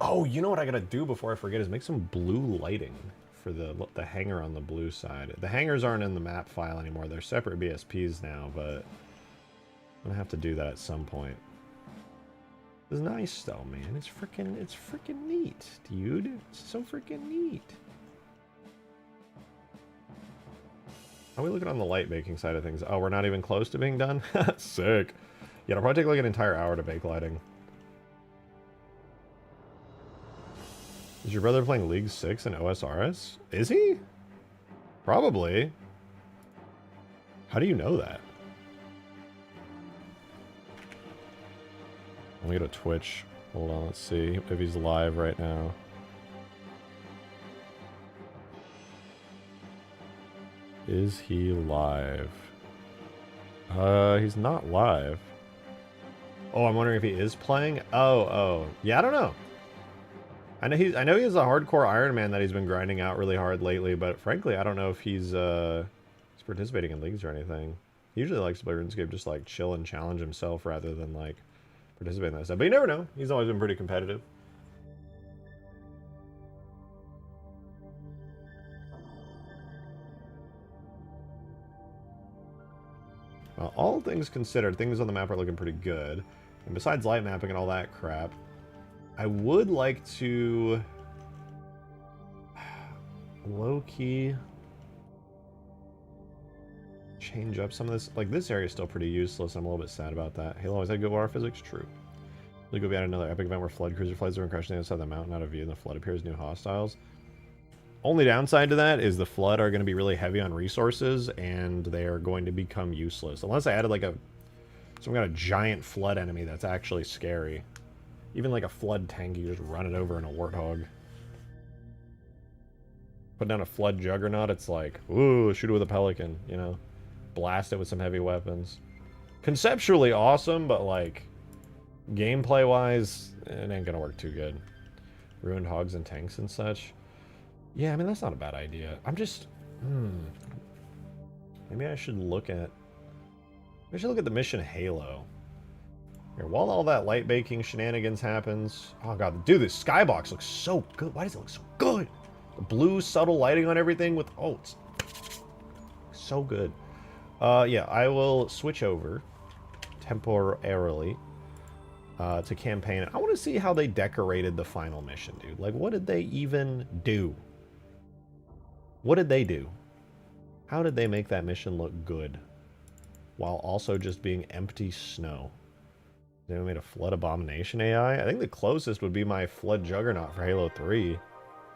Oh, you know what I gotta do before I forget is make some blue lighting for the hangar on the blue side. The hangars aren't in the map file anymore. They're separate BSPs now, but I'm gonna have to do that at some point. It's nice though, man. It's freaking neat, dude. It's so freaking neat. How are we looking on the light making side of things? Oh, we're not even close to being done? Sick. Yeah, it'll probably take like an entire hour to bake lighting. Is your brother playing League 6 and OSRS? Is he? Probably. How do you know that? Let me go to Twitch. Hold on, let's see if he's live right now. Is he live? He's not live. Oh, I'm wondering if he is playing. Oh. Yeah, I don't know. I know he has a hardcore Iron Man that he's been grinding out really hard lately, but frankly, I don't know if he's participating in leagues or anything. He usually likes to play RuneScape, just like chill and challenge himself rather than like participate in that stuff. But you never know. He's always been pretty competitive. Well, all things considered, things on the map are looking pretty good. And besides light mapping and all that crap, I would like to low-key change up some of this. Like, this area is still pretty useless. I'm a little bit sad about that. Halo always had good water physics. True. League will be at another epic event where flood cruiser flights are crushing the outside the mountain out of view and the flood appears new hostiles. Only downside to that is the flood are going to be really heavy on resources and they are going to become useless. Unless I added like some kind of giant flood enemy that's actually scary. Even like a flood tank, you just run it over in a warthog. Put down a flood juggernaut, it's like, ooh, shoot it with a pelican, you know? Blast it with some heavy weapons. Conceptually awesome, but like, gameplay-wise, it ain't gonna work too good. Ruined hogs and tanks and such. Yeah, I mean, that's not a bad idea. I'm just, maybe I should look at the mission Halo. Here, while all that light baking shenanigans happens... Oh, God. Dude, this skybox looks so good. Why does it look so good? The blue subtle lighting on everything with... Oh, it's so good. Yeah, I will switch over temporarily to campaign. I want to see how they decorated the final mission, dude. Like, what did they even do? What did they do? How did they make that mission look good while also just being empty snow? They made a Flood Abomination AI? I think the closest would be my Flood Juggernaut for Halo 3.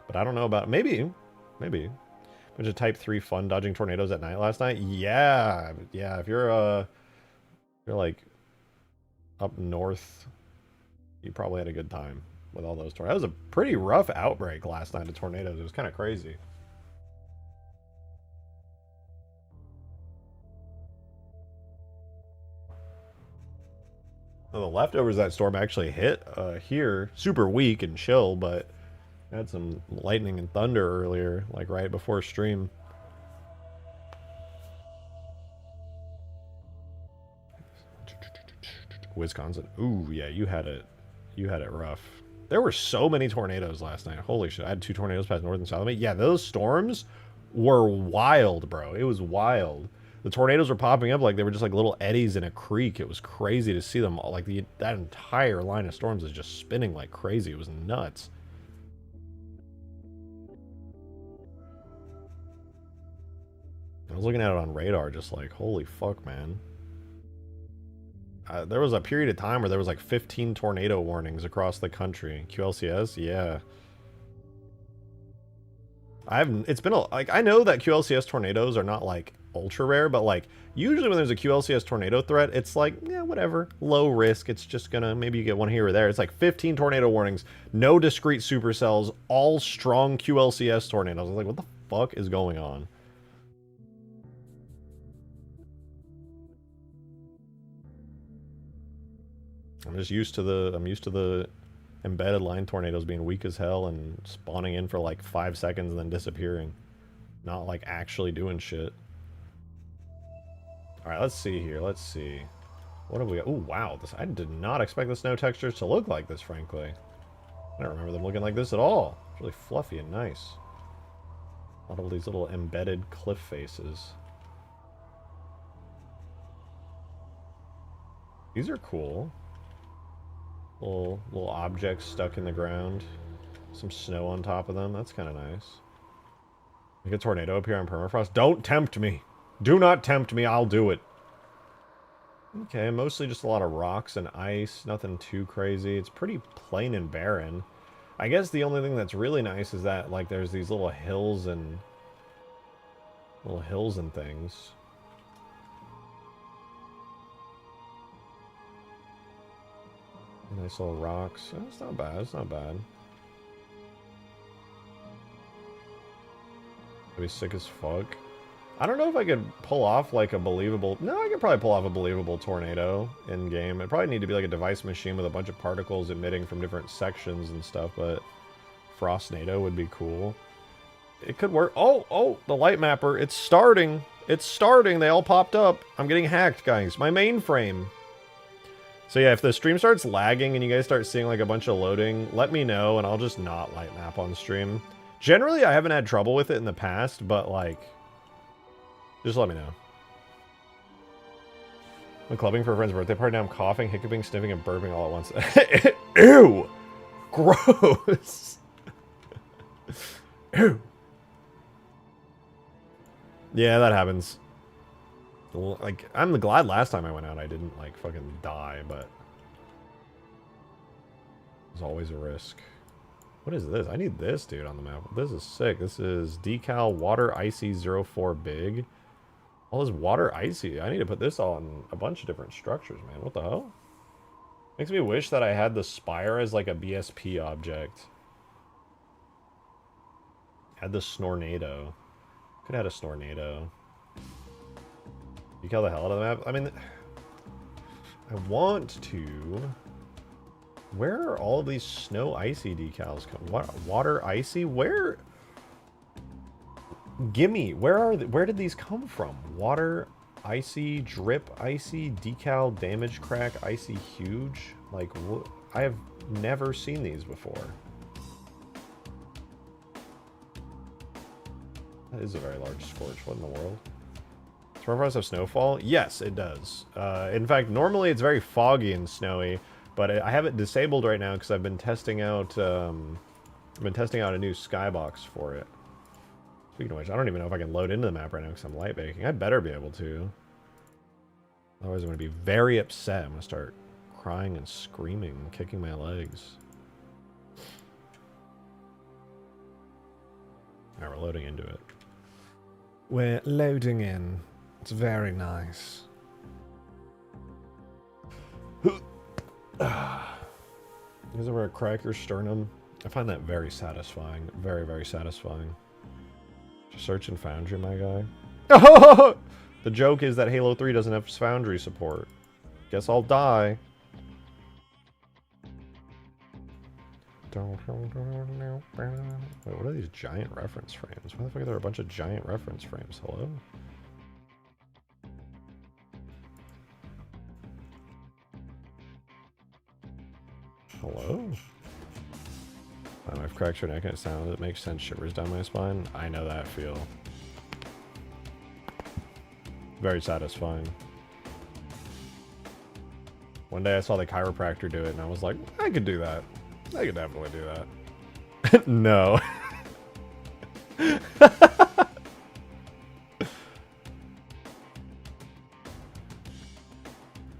But I don't know about... Maybe. Maybe. Bunch of Type 3 fun dodging tornadoes at night last night? Yeah. Yeah, if you're like, up north, you probably had a good time with all those tornadoes. That was a pretty rough outbreak last night of tornadoes. It was kind of crazy. Well, the leftovers of that storm actually hit here. Super weak and chill, but had some lightning and thunder earlier, like right before stream. Wisconsin. Ooh, yeah, you had it rough. There were so many tornadoes last night. Holy shit. I had 2 tornadoes pass north and south of me. Yeah, those storms were wild, bro. It was wild. The tornadoes were popping up like they were just like little eddies in a creek. It was crazy to see them all. Like that entire line of storms is just spinning like crazy. It was nuts. I was looking at it on radar, just like, holy fuck, man. There was a period of time where there was like 15 tornado warnings across the country. QLCS, yeah. It's been like, I know that QLCS tornadoes are not like ultra rare, but like usually when there's a QLCS tornado threat, it's like, yeah, whatever, low risk. It's just gonna, maybe you get one here or there. It's like 15 tornado warnings, no discrete supercells, all strong QLCS tornadoes. I was like, what the fuck is going on? I'm used to the embedded line tornadoes being weak as hell and spawning in for like 5 seconds and then disappearing. Not like actually doing shit. Alright, let's see here. Let's see. What have we got? Ooh, wow. I did not expect the snow textures to look like this, frankly. I don't remember them looking like this at all. It's really fluffy and nice. A lot of these little embedded cliff faces. These are cool. Little objects stuck in the ground. Some snow on top of them. That's kind of nice. Make a tornado appear on Permafrost. Don't tempt me. Do not tempt me. I'll do it. Okay, mostly just a lot of rocks and ice. Nothing too crazy. It's pretty plain and barren. I guess the only thing that's really nice is that like there's these little hills and things. Nice little rocks. Oh, it's not bad. It's not bad. I'd be sick as fuck. I don't know if I could pull off like a believable... No, I could probably pull off a believable tornado in-game. It'd probably need to be like a device machine with a bunch of particles emitting from different sections and stuff, but Frostnado would be cool. It could work. Oh, the light mapper. It's starting. It's starting. They all popped up. I'm getting hacked, guys. My mainframe. So yeah, if the stream starts lagging and you guys start seeing like a bunch of loading, let me know and I'll just not light map on stream. Generally, I haven't had trouble with it in the past, but like, just let me know. I'm clubbing for a friend's birthday party. Now I'm coughing, hiccuping, sniffing, and burping all at once. Ew! Gross! Ew! Yeah, that happens. Like, I'm glad last time I went out I didn't, like, fucking die, but... There's always a risk. What is this? I need this, dude, on the map. This is sick. This is Decal Water Icy 04 Big. All this water icy. I need to put this on a bunch of different structures, man. What the hell? Makes me wish that I had the Spire as, like, a BSP object. Had the Snornado. Could have had a Snornado. You kill the hell out of the map? I mean, I want to. Where are all of these snow icy decals coming? What, water icy? Where? Gimme. Where did these come from? Water Icy drip, icy decal, damage crack, icy huge. Like, I have never seen these before. That is a very large scorch. What in the world? Does Permafrost have snowfall? Yes, it does. In fact, normally it's very foggy and snowy, but I have it disabled right now because I've been testing out. I've been testing out a new skybox for it. Speaking of which, I don't even know if I can load into the map right now because I'm light baking. I better be able to. Otherwise, I'm going to be very upset. I'm going to start crying and screaming and kicking my legs. Alright, we're loading into it. We're loading in. It's very nice. You guys ever crack your sternum? I find that very satisfying. Very, very satisfying. Search and Foundry, my guy. The joke is that Halo 3 doesn't have Foundry support. Guess I'll die. Wait, what are these giant reference frames? Why the fuck are there a bunch of giant reference frames? Hello? Hello? I've cracked your neck and it sounds, it makes sense, shivers down my spine. I know that feel. Very satisfying. One day I saw the chiropractor do it and I was like, I could do that. I could definitely do that. No.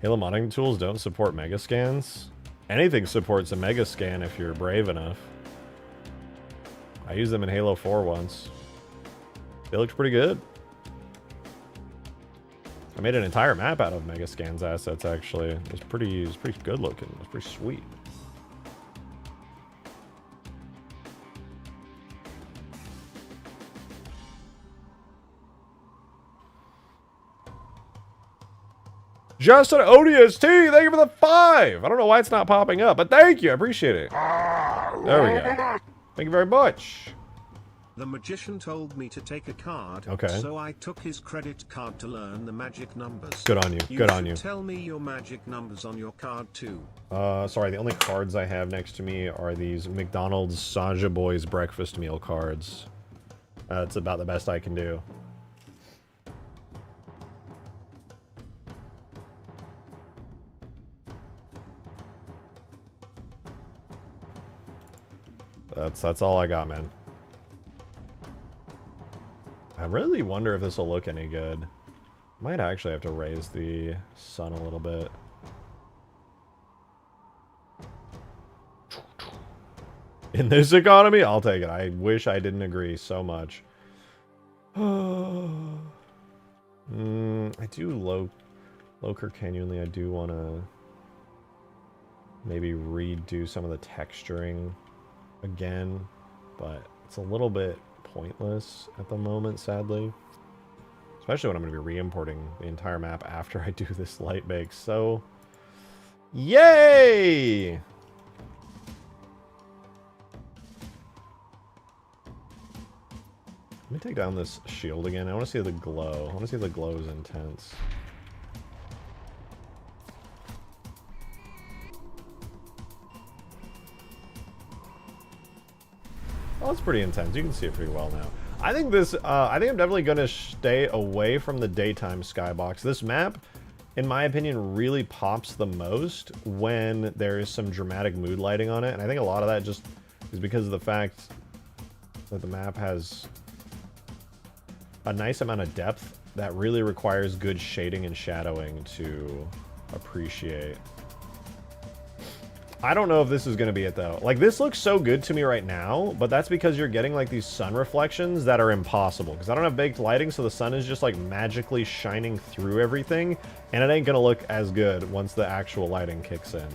Halo modding tools don't support mega scans. Anything supports a mega scan if you're brave enough. I used them in Halo 4 once. They looked pretty good. I made an entire map out of mega scans assets actually. It was pretty good looking. It was pretty sweet. Justin ODST, thank you for the 5! I don't know why it's not popping up, but thank you, I appreciate it. There we go. Thank you very much. The magician told me to take a card, okay. So I took his credit card to learn the magic numbers. Good on you, good on you. Tell me your magic numbers on your card too. Sorry, the only cards I have next to me are these McDonald's Saja Boys breakfast meal cards. That's about the best I can do. That's all I got, man. I really wonder if this will look any good. Might actually have to raise the sun a little bit. In this economy, I'll take it. I wish I didn't agree so much. I do Loker Canyonly. I do want to maybe redo some of the texturing again, but it's a little bit pointless at the moment, sadly. Especially when I'm going to be re-importing the entire map after I do this light bake, so... Yay! Let me take down this shield again. I want to see the glow. I want to see if the glow is intense. Oh, it's pretty intense. You can see it pretty well now. I think this, I think I'm definitely going to stay away from the daytime skybox. This map, in my opinion, really pops the most when there is some dramatic mood lighting on it. And I think a lot of that just is because of the fact that the map has a nice amount of depth that really requires good shading and shadowing to appreciate. I don't know if this is going to be it, though. Like, this looks so good to me right now, but that's because you're getting, like, these sun reflections that are impossible. Because I don't have baked lighting, so the sun is just, like, magically shining through everything, and it ain't going to look as good once the actual lighting kicks in.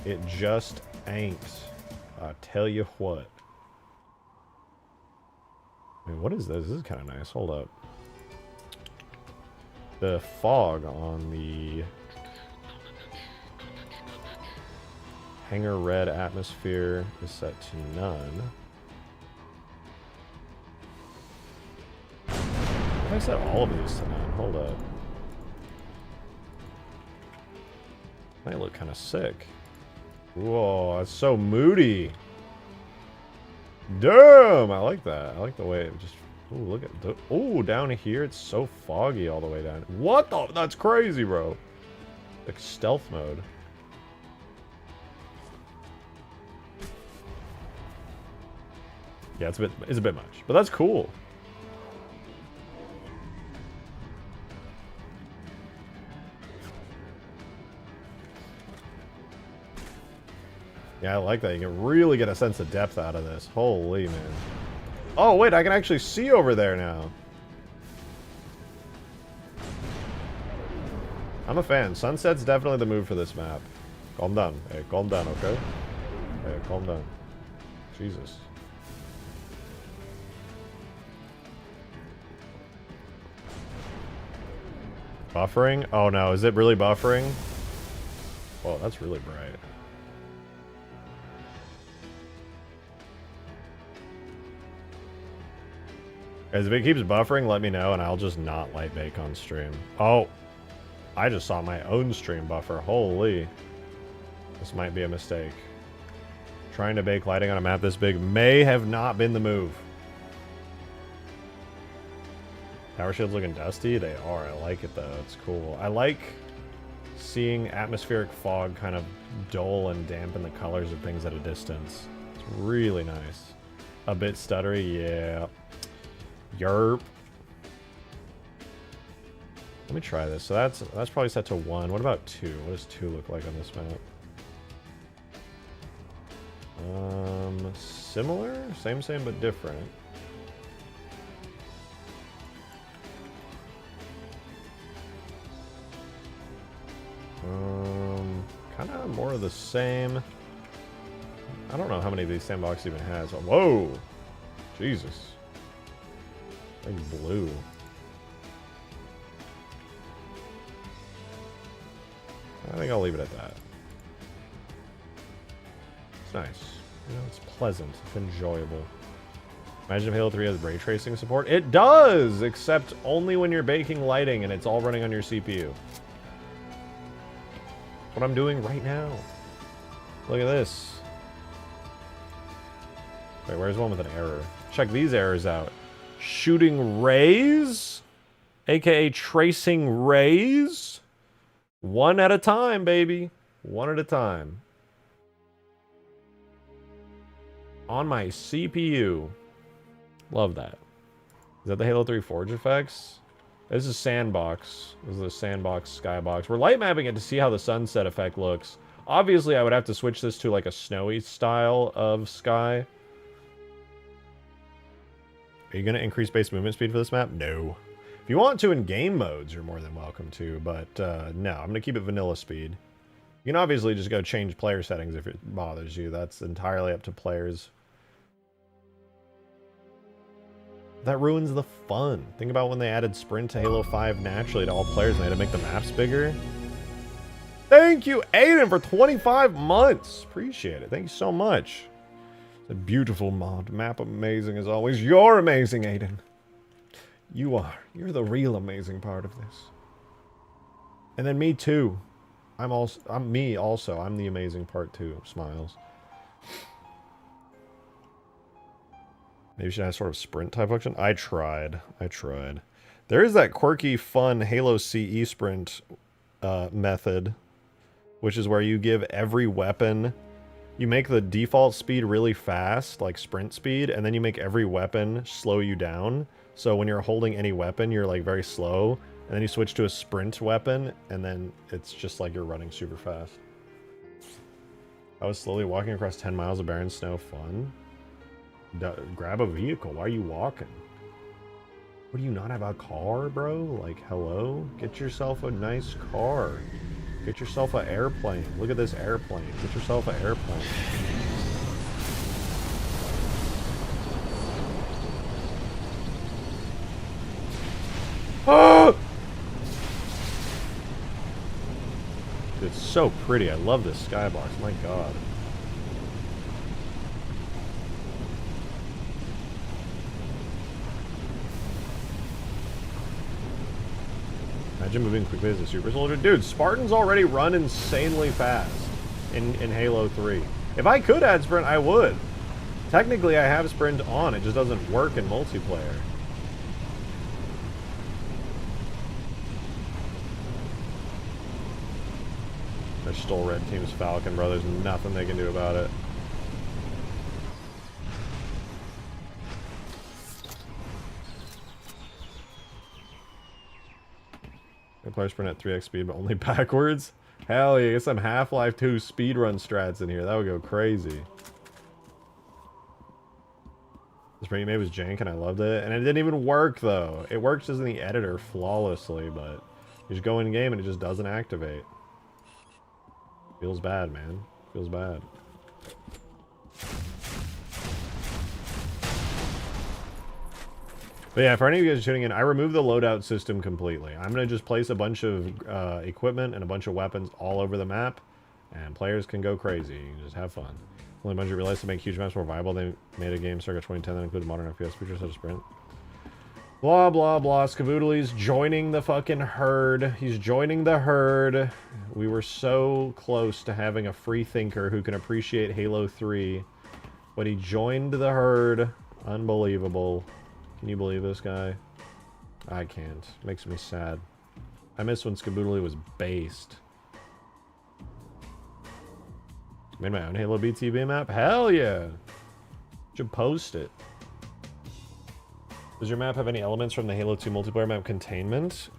It just ain't. I'll tell you what. I mean, what is this? This is kind of nice. Hold up. The fog on the... Hangar red atmosphere is set to none. I set all of these to none. Hold up. Might look kind of sick. Whoa, that's so moody. Damn, I like that. I like the way it just... Ooh, look at... Ooh, down here, it's so foggy all the way down. What the... That's crazy, bro. Like stealth mode. Yeah, it's a bit much. But that's cool. Yeah, I like that. You can really get a sense of depth out of this. Holy man. Oh, wait, I can actually see over there now. I'm a fan. Sunset's definitely the move for this map. Calm down. Hey, calm down, okay? Hey, calm down. Jesus. Buffering? Oh no, is it really buffering? Whoa, that's really bright. Guys, if it keeps buffering, let me know and I'll just not light bake on stream. Oh, I just saw my own stream buffer. Holy. This might be a mistake. Trying to bake lighting on a map this big may have not been the move. Tower shields looking dusty? They are. I like it though. It's cool. I like seeing atmospheric fog kind of dull and dampen the colors of things at a distance. It's really nice. A bit stuttery? Yeah. Yerp. Let me try this. So that's probably set to 1. What about 2? What does 2 look like on this map? Similar? Same but different. Kind of more of the same. I don't know how many of these sandboxes even has. Whoa! Jesus. Like blue. I think I'll leave it at that. It's nice. You know, it's pleasant. It's enjoyable. Imagine if Halo 3 has ray tracing support. It does! Except only when you're baking lighting and it's all running on your CPU. What I'm doing right now. Look at this. Wait, where's one with an error? Check these errors out. Shooting rays, aka tracing rays. One at a time, baby. One at a time. On my CPU. Love that. Is that the Halo 3 Forge effects? This is Sandbox. This is the Sandbox Skybox. We're light mapping it to see how the sunset effect looks. Obviously, I would have to switch this to like a snowy style of sky. Are you going to increase base movement speed for this map? No. If you want to in game modes, you're more than welcome to, but no, I'm going to keep it vanilla speed. You can obviously just go change player settings if it bothers you. That's entirely up to players. That ruins the fun. Think about when they added sprint to Halo 5 naturally to all players and they had to make the maps bigger. Thank you, Aiden, for 25 months. Appreciate it. Thank you so much. It's a beautiful mod. Map amazing as always. You're amazing, Aiden. You are. You're the real amazing part of this. And then me too. I'm me also. I'm the amazing part too. Smiles. Maybe you should have sort of sprint type function. I tried. There is that quirky, fun Halo CE sprint method, which is where you give every weapon, you make the default speed really fast, like sprint speed, and then you make every weapon slow you down. So when you're holding any weapon, you're like very slow, and then you switch to a sprint weapon, and then it's just like you're running super fast. I was slowly walking across 10 miles of barren snow. Fun. Grab a vehicle. Why are you walking? What, do you not have a car, bro? Like, hello? Get yourself a nice car. Get yourself an airplane. Look at this airplane. Get yourself an airplane. Ah! It's so pretty. I love this skybox. My god. Imagine moving quickly as a super soldier. Dude, Spartans already run insanely fast in Halo 3. If I could add sprint, I would. Technically, I have sprint on. It just doesn't work in multiplayer. I stole Red Team's Falcon, bro. There's nothing they can do about it. I play sprint at 3x speed, but only backwards. Hell yeah, get some Half-Life 2 speedrun strats in here. That would go crazy. The sprint you made was jank and I loved it. And it didn't even work, though. It works just in the editor flawlessly, but you just go in game and it just doesn't activate. Feels bad, man. Feels bad. But yeah, for any of you guys tuning in, I removed the loadout system completely. I'm going to just place a bunch of equipment and a bunch of weapons all over the map, and players can go crazy. You can just have fun. Only Bungie realized to make huge maps more viable, they made a game circa 2010 that included modern FPS features such as sprint. Blah, blah, blah. Skavoodley's joining the fucking herd. He's joining the herd. We were so close to having a free thinker who can appreciate Halo 3, but he joined the herd. Unbelievable. Can you believe this guy? I can't. Makes me sad. I miss when Skavoodley was based. Made my own Halo BTB map? Hell yeah! Should post it. Does your map have any elements from the Halo 2 multiplayer map containment?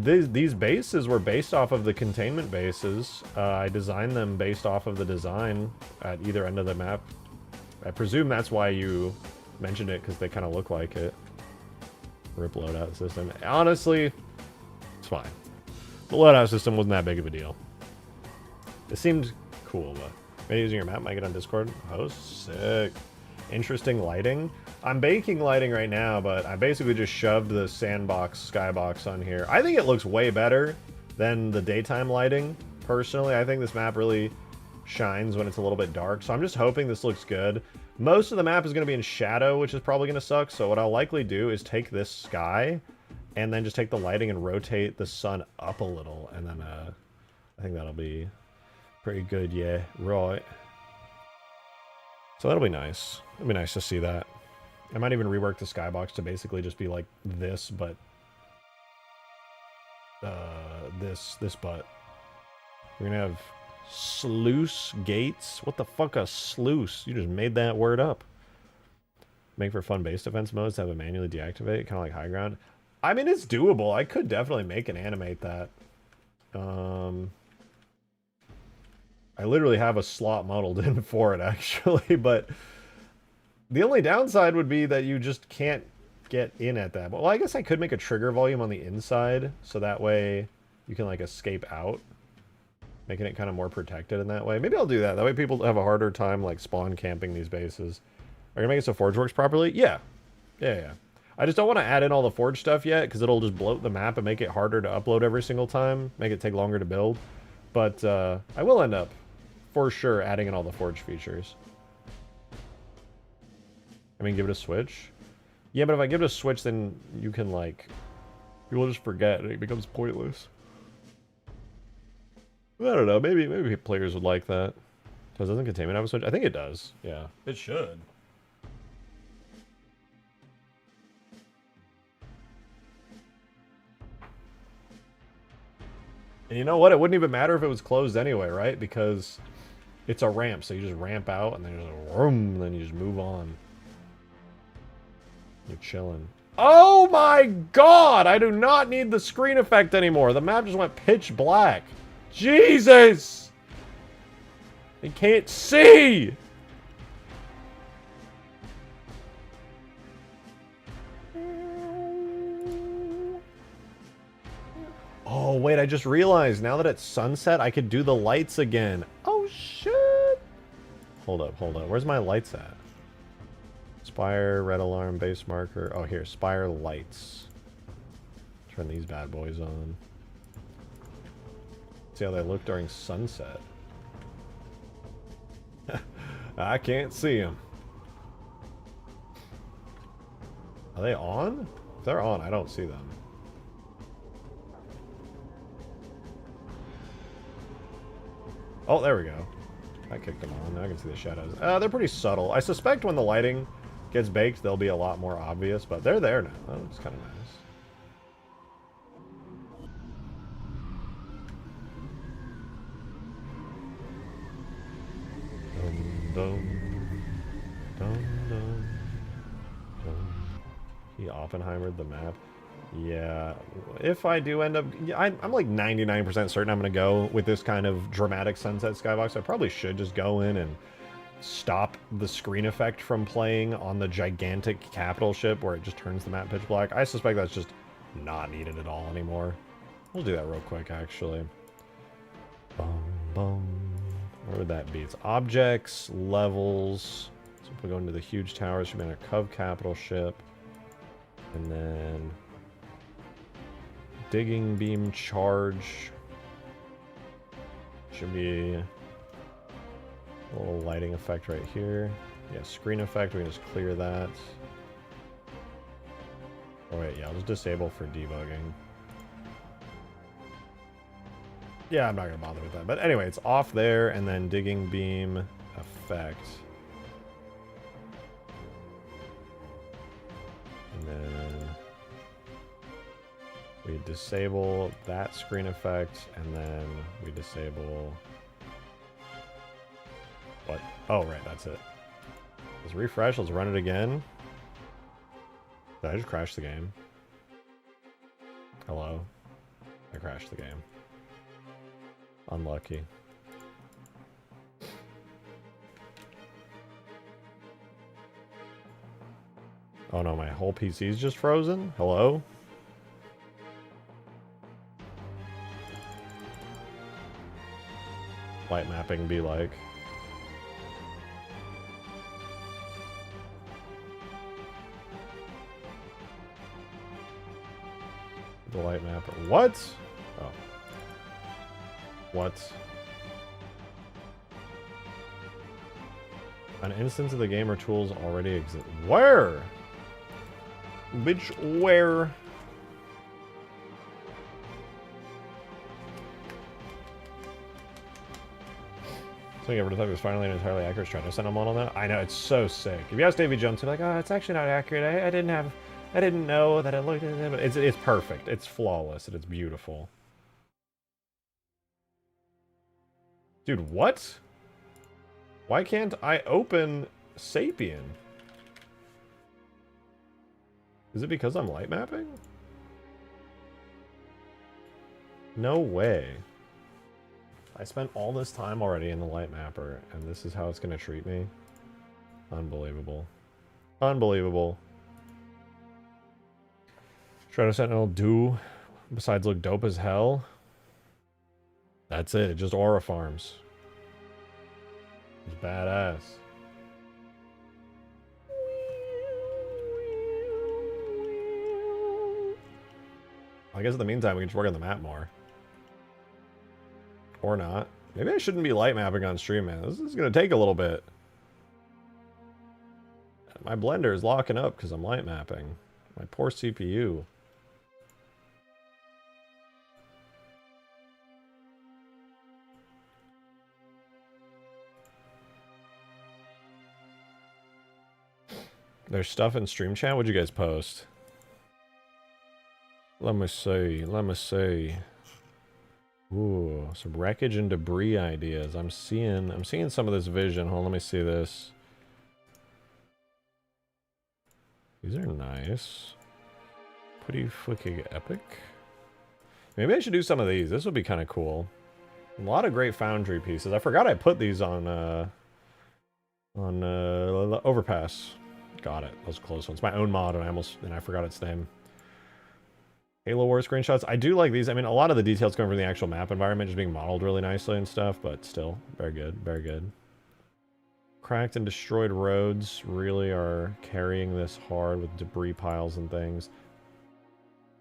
These bases were based off of the containment bases. I designed them based off of the design at either end of the map. I presume that's why you mentioned it, because they kind of look like it. RIP loadout system. Honestly, it's fine. The loadout system wasn't that big of a deal. It seemed cool, but maybe using your map might get on Discord. Host? Sick. Interesting lighting. I'm baking lighting right now, but I basically just shoved the sandbox, skybox on here. I think it looks way better than the daytime lighting, personally. I think this map really shines when it's a little bit dark, so I'm just hoping this looks good. Most of the map is going to be in shadow, which is probably going to suck, so what I'll likely do is take this sky, and then just take the lighting and rotate the sun up a little, and then I think that'll be pretty good, yeah. Right. So that'll be nice. It'll be nice to see that. I might even rework the skybox to basically just be like this, but this butt. We're gonna have sluice gates. What the fuck, a sluice? You just made that word up. Make for fun base defense modes to have it manually deactivate, kind of like high ground. I mean, it's doable. I could definitely make and animate that. I literally have a slot modeled in for it, actually, but the only downside would be that you just can't get in at that. Well, I guess I could make a trigger volume on the inside, so that way you can, like, escape out, making it kind of more protected in that way. Maybe I'll do that. That way people have a harder time, like, spawn camping these bases. Are you gonna make it so Forge works properly? Yeah. Yeah. I just don't want to add in all the Forge stuff yet, because it'll just bloat the map and make it harder to upload every single time, make it take longer to build. But I will end up, for sure, adding in all the Forge features. I mean, give it a switch. Yeah, but if I give it a switch, then you can, like, people just forget and it becomes pointless. I don't know. Maybe players would like that. So doesn't containment have a switch? I think it does. Yeah, it should. And you know what? It wouldn't even matter if it was closed anyway, right? Because it's a ramp, so you just ramp out and then there's a room, and then you just move on. You're chilling. Oh my god! I do not need the screen effect anymore. The map just went pitch black. Jesus! I can't see! Oh, wait, I just realized now that it's sunset, I could do the lights again. Oh, shit! Hold up. Where's my lights at? Spire, red alarm, base marker. Oh, here, Spire lights. Turn these bad boys on. See how they look during sunset. I can't see them. Are they on? If they're on, I don't see them. Oh, there we go. I kicked them on. Now I can see the shadows. They're pretty subtle. I suspect when the lighting gets baked, they'll be a lot more obvious, but they're there now. That looks kind of nice. He Oppenheimered the map. Yeah, if I do end up... Yeah, I'm like 99% certain I'm going to go with this kind of dramatic sunset skybox. I probably should just go in and stop the screen effect from playing on the gigantic capital ship where it just turns the map pitch black. I suspect that's just not needed at all anymore. We'll do that real quick, actually. Boom, boom. Where would that be? It's objects, levels. So if we go into the huge tower, it should be on a Cov capital ship. And then... digging beam charge. Should be a little lighting effect right here. Yeah, screen effect, we can just clear that. Oh wait, yeah, I'll just disable for debugging. Yeah, I'm not gonna bother with that. But anyway, it's off there, and then digging beam effect. And then we disable that screen effect, and then we disable... What? Oh, right, that's it. Let's refresh, let's run it again. Did I just crash the game? Hello? I crashed the game. Unlucky. Oh no, my whole PC's just frozen? Hello? Light mapping be like. The light mapper. What? Oh. What? An instance of the game or tools already exist. Where? Bitch, where? So yeah, Prototype was finally an entirely accurate trying to send them on that. I know, it's so sick. If you ask Davy Jones, he's like, oh, it's actually not accurate. I didn't know that it looked at it, but it's perfect. It's flawless and it's beautiful. Dude, what? Why can't I open Sapien? Is it because I'm light mapping? No way. I spent all this time already in the light mapper, and this is how it's gonna treat me? Unbelievable. Unbelievable. Shadow Sentinel do, besides look dope as hell. That's it, just aura farms. It's badass. I guess in the meantime, we can just work on the map more. Or not. Maybe I shouldn't be light mapping on stream, man. This is going to take a little bit. My blender is locking up because I'm light mapping. My poor CPU. There's stuff in stream chat. What'd you guys post? Let me see. Let me see. Ooh, some wreckage and debris ideas. I'm seeing some of this vision. Hold on, let me see this. These are nice. Pretty fucking epic. Maybe I should do some of these. This would be kind of cool. A lot of great foundry pieces. I forgot I put these on Overpass. Got it. Those close ones. My own mod, and I forgot its name. Halo War screenshots. I do like these. I mean, a lot of the details coming from the actual map environment just being modeled really nicely and stuff, but still, very good, very good. Cracked and destroyed roads really are carrying this hard with debris piles and things.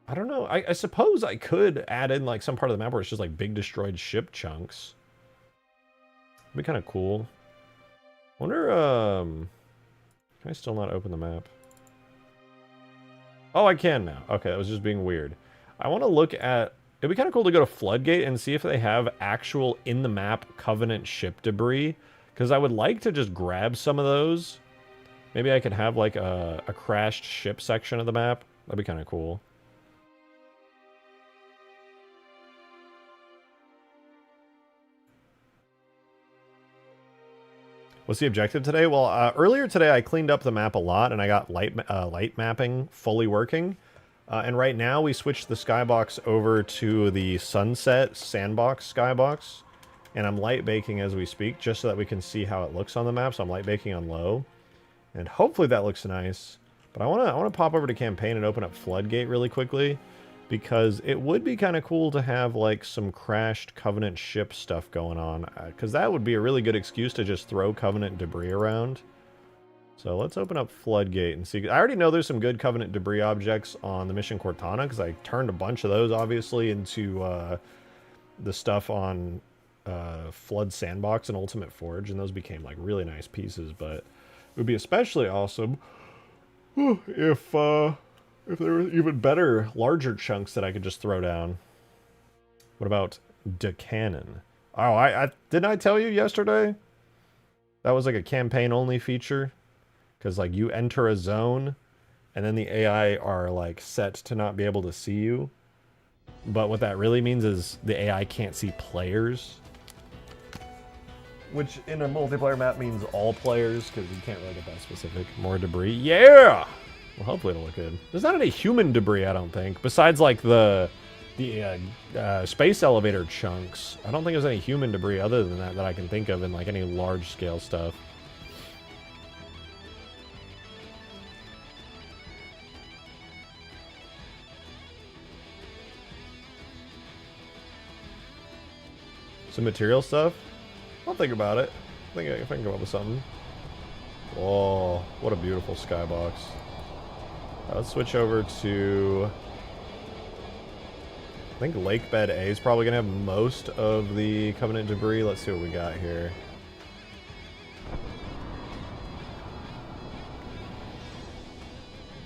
I don't know. I suppose I could add in like some part of the map where it's just like big destroyed ship chunks. It'd be kind of cool. Wonder, can I still not open the map? Oh, I can now. Okay, that was just being weird. I want to look at it'd be kind of cool to go to Floodgate and see if they have actual in-the-map Covenant ship debris. Because I would like to just grab some of those. Maybe I could have like a crashed ship section of the map. That'd be kind of cool. What's the objective today? Well, earlier today I cleaned up the map a lot and I got light mapping fully working. And right now we switched the skybox over to the sunset sandbox skybox. And I'm light baking as we speak just so that we can see how it looks on the map. So I'm light baking on low. And hopefully that looks nice. But I want to pop over to campaign and open up Floodgate really quickly. Because it would be kind of cool to have like some crashed Covenant ship stuff going on. Because that would be a really good excuse to just throw Covenant debris around. So let's open up Floodgate and see. I already know there's some good Covenant debris objects on the Mission Cortana. Because I turned a bunch of those obviously into the stuff on Flood Sandbox and Ultimate Forge. And those became like really nice pieces. But it would be especially awesome if there were even better, larger chunks that I could just throw down. What about the cannon? Oh, didn't I tell you yesterday? That was like a campaign-only feature. Because, like, you enter a zone, and then the AI are, like, set to not be able to see you. But what that really means is the AI can't see players. Which, in a multiplayer map, means all players, because you can't really get that specific. More debris. Yeah! Well, hopefully it'll look good. There's not any human debris, I don't think. Besides, like, the space elevator chunks. I don't think there's any human debris other than that I can think of in, like, any large-scale stuff. Some material stuff? I'll think about it. I think I can come up with something. Whoa, what a beautiful skybox. Let's switch over to... I think Lake Bed A is probably going to have most of the Covenant debris. Let's see what we got here.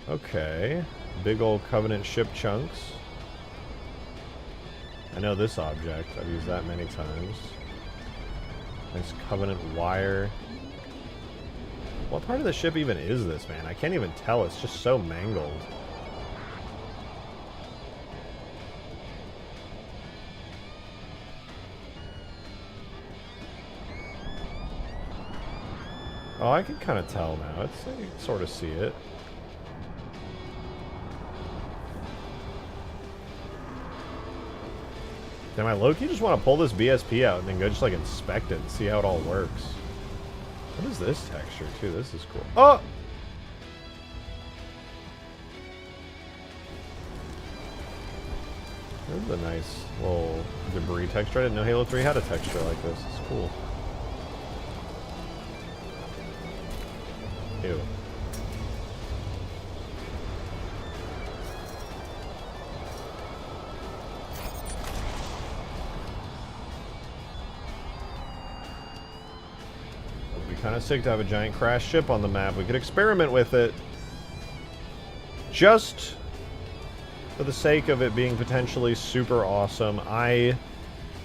Okay. Big old Covenant ship chunks. I know this object. I've used that many times. Nice Covenant wire. What part of the ship even is this, man? I can't even tell. It's just so mangled. Oh, I can kind of tell now. I can sort of see it. Damn, I low-key just want to pull this BSP out and then go just like inspect it and see how it all works. What is this texture too? This is cool. Oh! This is a nice little debris texture. I didn't know Halo 3 had a texture like this. It's cool. Ew. Kind of sick to have a giant crash ship on the map. We could experiment with it just for the sake of it being potentially super awesome. I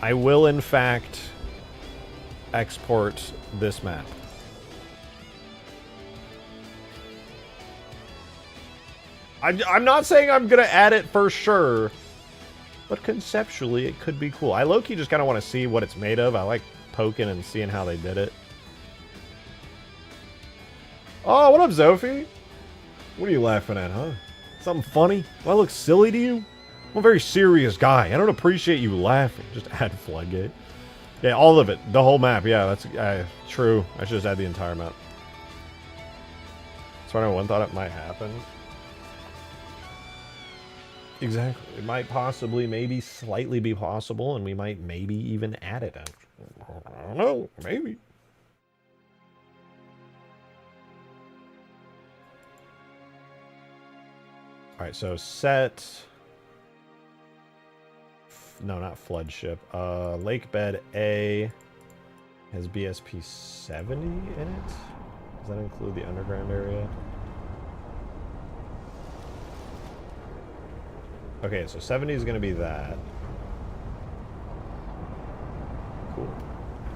will in fact export this map. I'm not saying I'm gonna add it for sure, but conceptually it could be cool. I low-key just kind of want to see what it's made of. I like poking and seeing how they did it. Oh, what up, Zophie? What are you laughing at, huh? Something funny? Do I look silly to you? I'm a very serious guy. I don't appreciate you laughing. Just add Floodgate. Yeah, all of it. The whole map. Yeah, that's true. I should just add the entire map. Spider-Man 1 thought it might happen. Exactly. It might possibly, maybe slightly be possible, and we might maybe even add it. I don't know. Maybe. Alright, so set... No, not flood ship. Lake Bed A has BSP 70 in it? Does that include the underground area? Okay, so 70 is going to be that.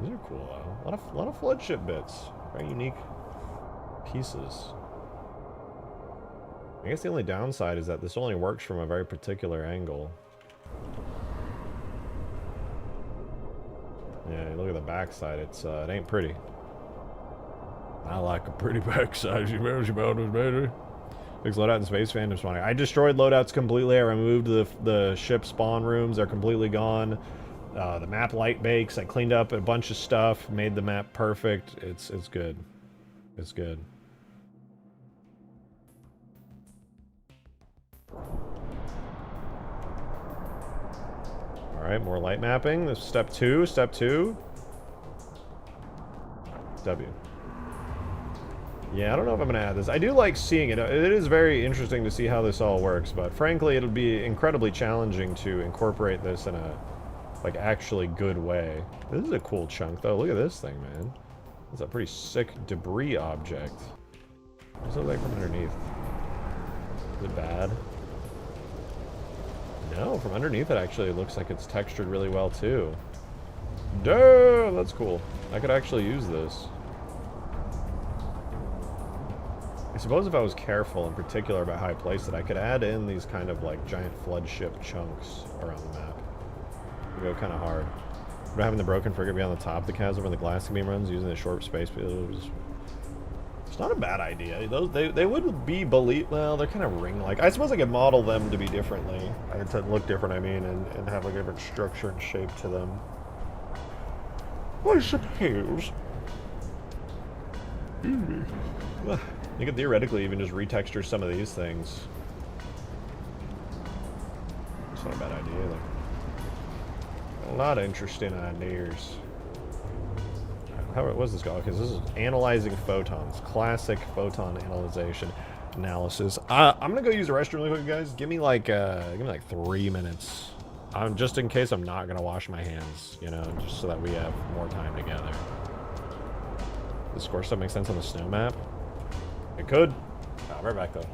These are cool though. A lot of floodship bits. Very unique pieces. I guess the only downside is that this only works from a very particular angle. Yeah, look at the backside. It ain't pretty. I like a pretty backside. You better, baby. Fix loadout and space phantom spawning. I destroyed loadouts completely. I removed the ship spawn rooms. They're completely gone. The map light bakes. I cleaned up a bunch of stuff. Made the map perfect. It's good. It's good. Alright, more light mapping. This is step 2. Step 2. W. Yeah, I don't know if I'm going to add this. I do like seeing it. It is very interesting to see how this all works, but frankly, it'll be incredibly challenging to incorporate this in a, like, actually good way. This is a cool chunk, though. Look at this thing, man. It's a pretty sick debris object. What's it like from underneath? Is it bad? No, from underneath it actually looks like it's textured really well, too. Duh, that's cool. I could actually use this. I suppose if I was careful in particular about how I place it, I could add in these kind of like giant flood ship chunks around the map. We go kind of hard. But having the broken frigate be on the top of the chasm where the glassing beam runs, using the short space, it's not a bad idea. Those they would be well, they're kind of ring-like. I suppose I could model them to be differently, or to look different, I mean, and have like a different structure and shape to them. I suppose. You could theoretically even just retexture some of these things. It's not a bad idea either. A lot of interesting ideas. How was this going? Because this is analyzing photons, classic photon analysis. I'm gonna go use the restroom really quick, guys. Give me like 3 minutes. Just in case I'm not gonna wash my hands, you know, just so that we have more time together. Does score stuff make sense on the snow map? It could. I'll be right back though.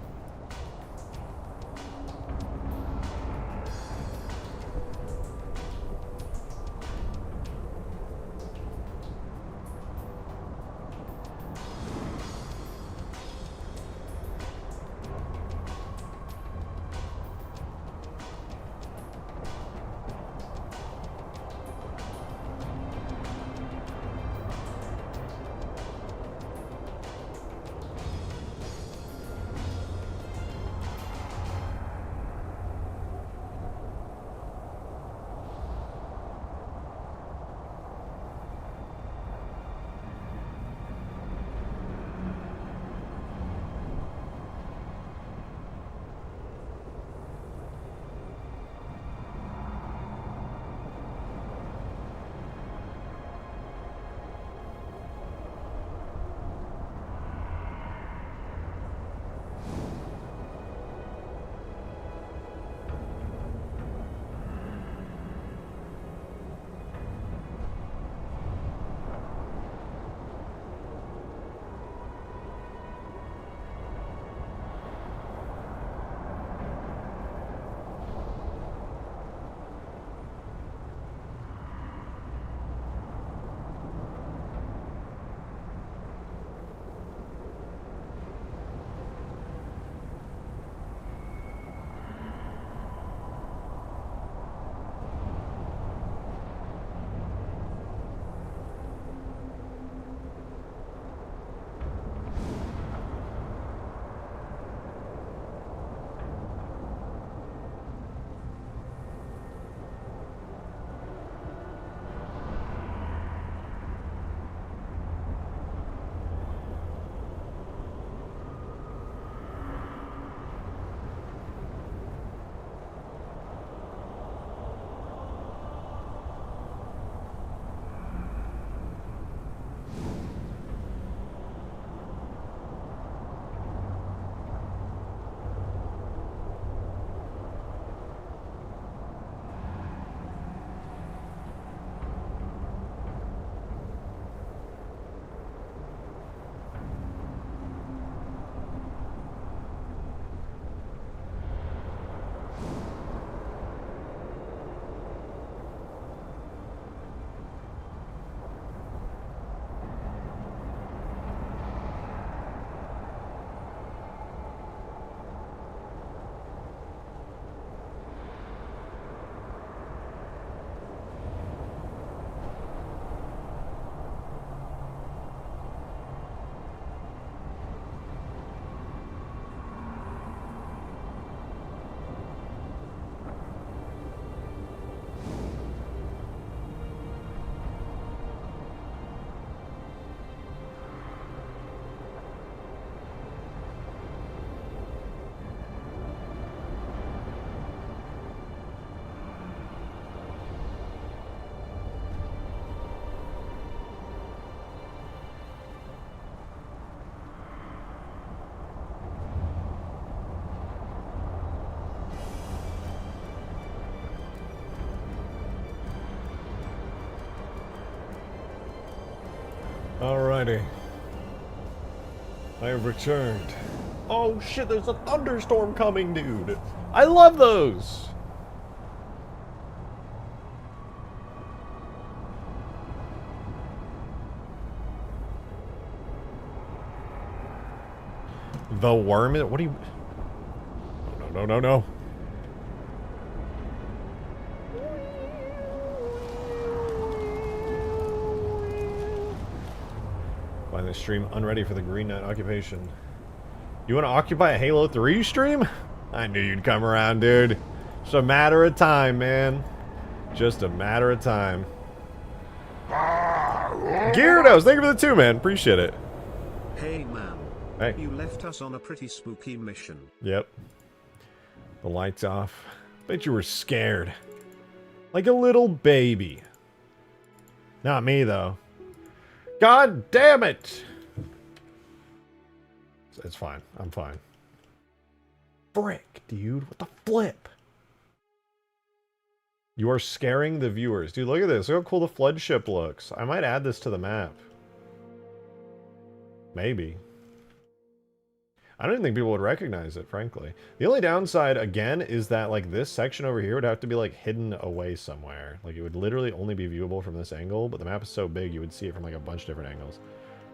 Alrighty. I have returned. Oh shit, there's a thunderstorm coming, dude. I love those. The worm? What do you... No, no, no, no. Find the stream unready for the Green Knight occupation. You want to occupy a Halo 3 stream? I knew you'd come around, dude. Just a matter of time, man. Just a matter of time. Gyarados, thank you for the 2, man. Appreciate it. Hey, man. Hey. You left us on a pretty spooky mission. Yep. The lights off. Bet you were scared. Like a little baby. Not me, though. God damn it! It's fine. I'm fine. Frick, dude. What the flip? You are scaring the viewers. Dude, look at this. Look how cool the flood ship looks. I might add this to the map. Maybe. I don't even think people would recognize it, frankly. The only downside, again, is that, like, this section over here would have to be, like, hidden away somewhere. Like, it would literally only be viewable from this angle, but the map is so big you would see it from, like, a bunch of different angles.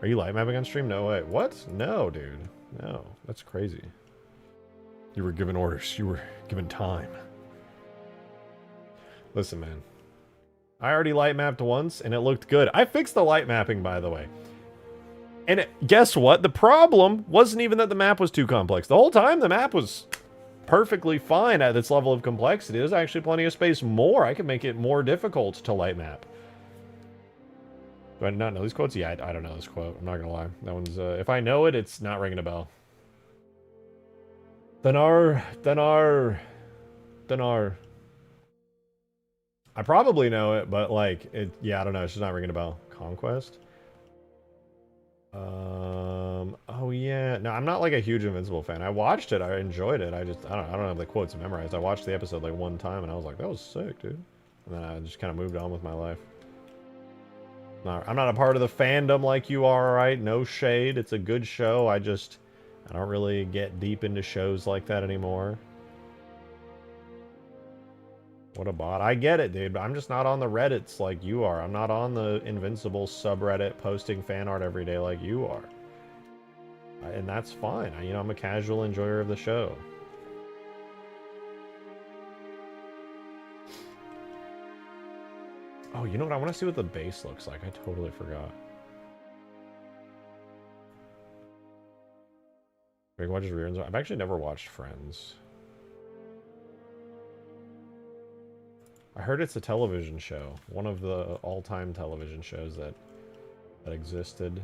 Are you light mapping on stream? No way. What? No, dude. No. That's crazy. You were given orders. You were given time. Listen, man. I already light mapped once, and it looked good. I fixed the light mapping, by the way. And guess what? The problem wasn't even that the map was too complex. The whole time, the map was perfectly fine at its level of complexity. There's actually plenty of space more. I could make it more difficult to light map. Do I not know these quotes? Yeah, I don't know this quote. I'm not gonna lie. That one's, if I know it, it's not ringing a bell. Dinar. I probably know it, but, like, yeah, I don't know. It's just not ringing a bell. Conquest? Oh yeah. No, I'm not like a huge Invincible fan. I watched it, I enjoyed it. I don't have the quotes memorized. I watched the episode like one time and I was like, that was sick, dude. And then I just kind of moved on with my life. No, I'm not a part of the fandom like you are, alright? No shade. It's a good show. I don't really get deep into shows like that anymore. What a bot. I get it, dude, but I'm just not on the Reddits like you are. I'm not on the Invincible subreddit posting fan art every day like you are. And that's fine. You know, I'm a casual enjoyer of the show. Oh, you know what? I want to see what the base looks like. I totally forgot. Big watches reruns. I've actually never watched Friends. I heard it's a television show. One of the all-time television shows that existed.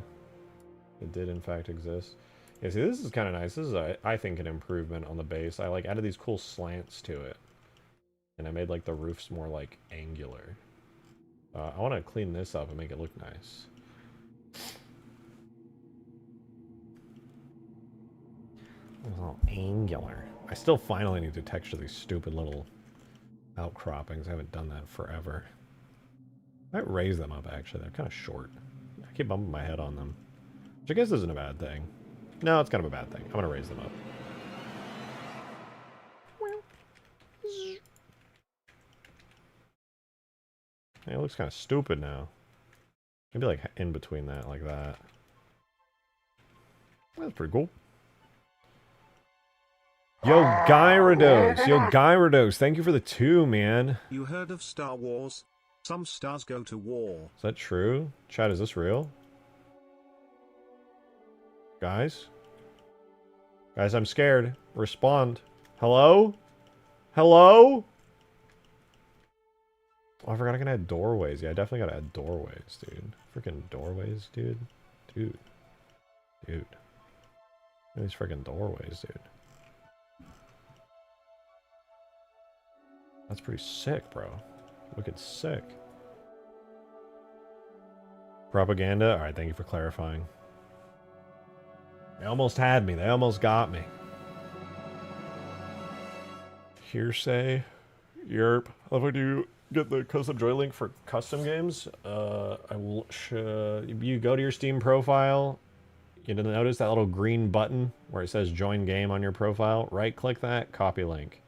It did, in fact, exist. Yeah, see, this is kind of nice. This is, I think, an improvement on the base. I, like, added these cool slants to it. And I made, like, the roofs more, like, angular. I want to clean this up and make it look nice. Oh, angular. I still finally need to texture these stupid little outcroppings. I haven't done that forever. I might raise them up, actually. They're kind of short. I keep bumping my head on them. Which I guess isn't a bad thing. No, it's kind of a bad thing. I'm going to raise them up. Yeah, it looks kind of stupid now. Maybe like in between that, like that. That's pretty cool. Yo, Gyarados, thank you for the 2, man. You heard of Star Wars? Some stars go to war. Is that true? Chat, is this real? Guys? Guys, I'm scared. Respond. Hello? Hello? Oh, I forgot I can add doorways. Yeah, I definitely gotta add doorways, dude. Freaking doorways, dude. Dude. These freaking doorways, dude. That's pretty sick, bro. Looking sick. Propaganda? Alright, thank you for clarifying. They almost had me. They almost got me. Hearsay. Yerp. I love when you get the custom joy link for custom games. I will. You go to your Steam profile. You notice that little green button where it says join game on your profile. Right click that, copy link.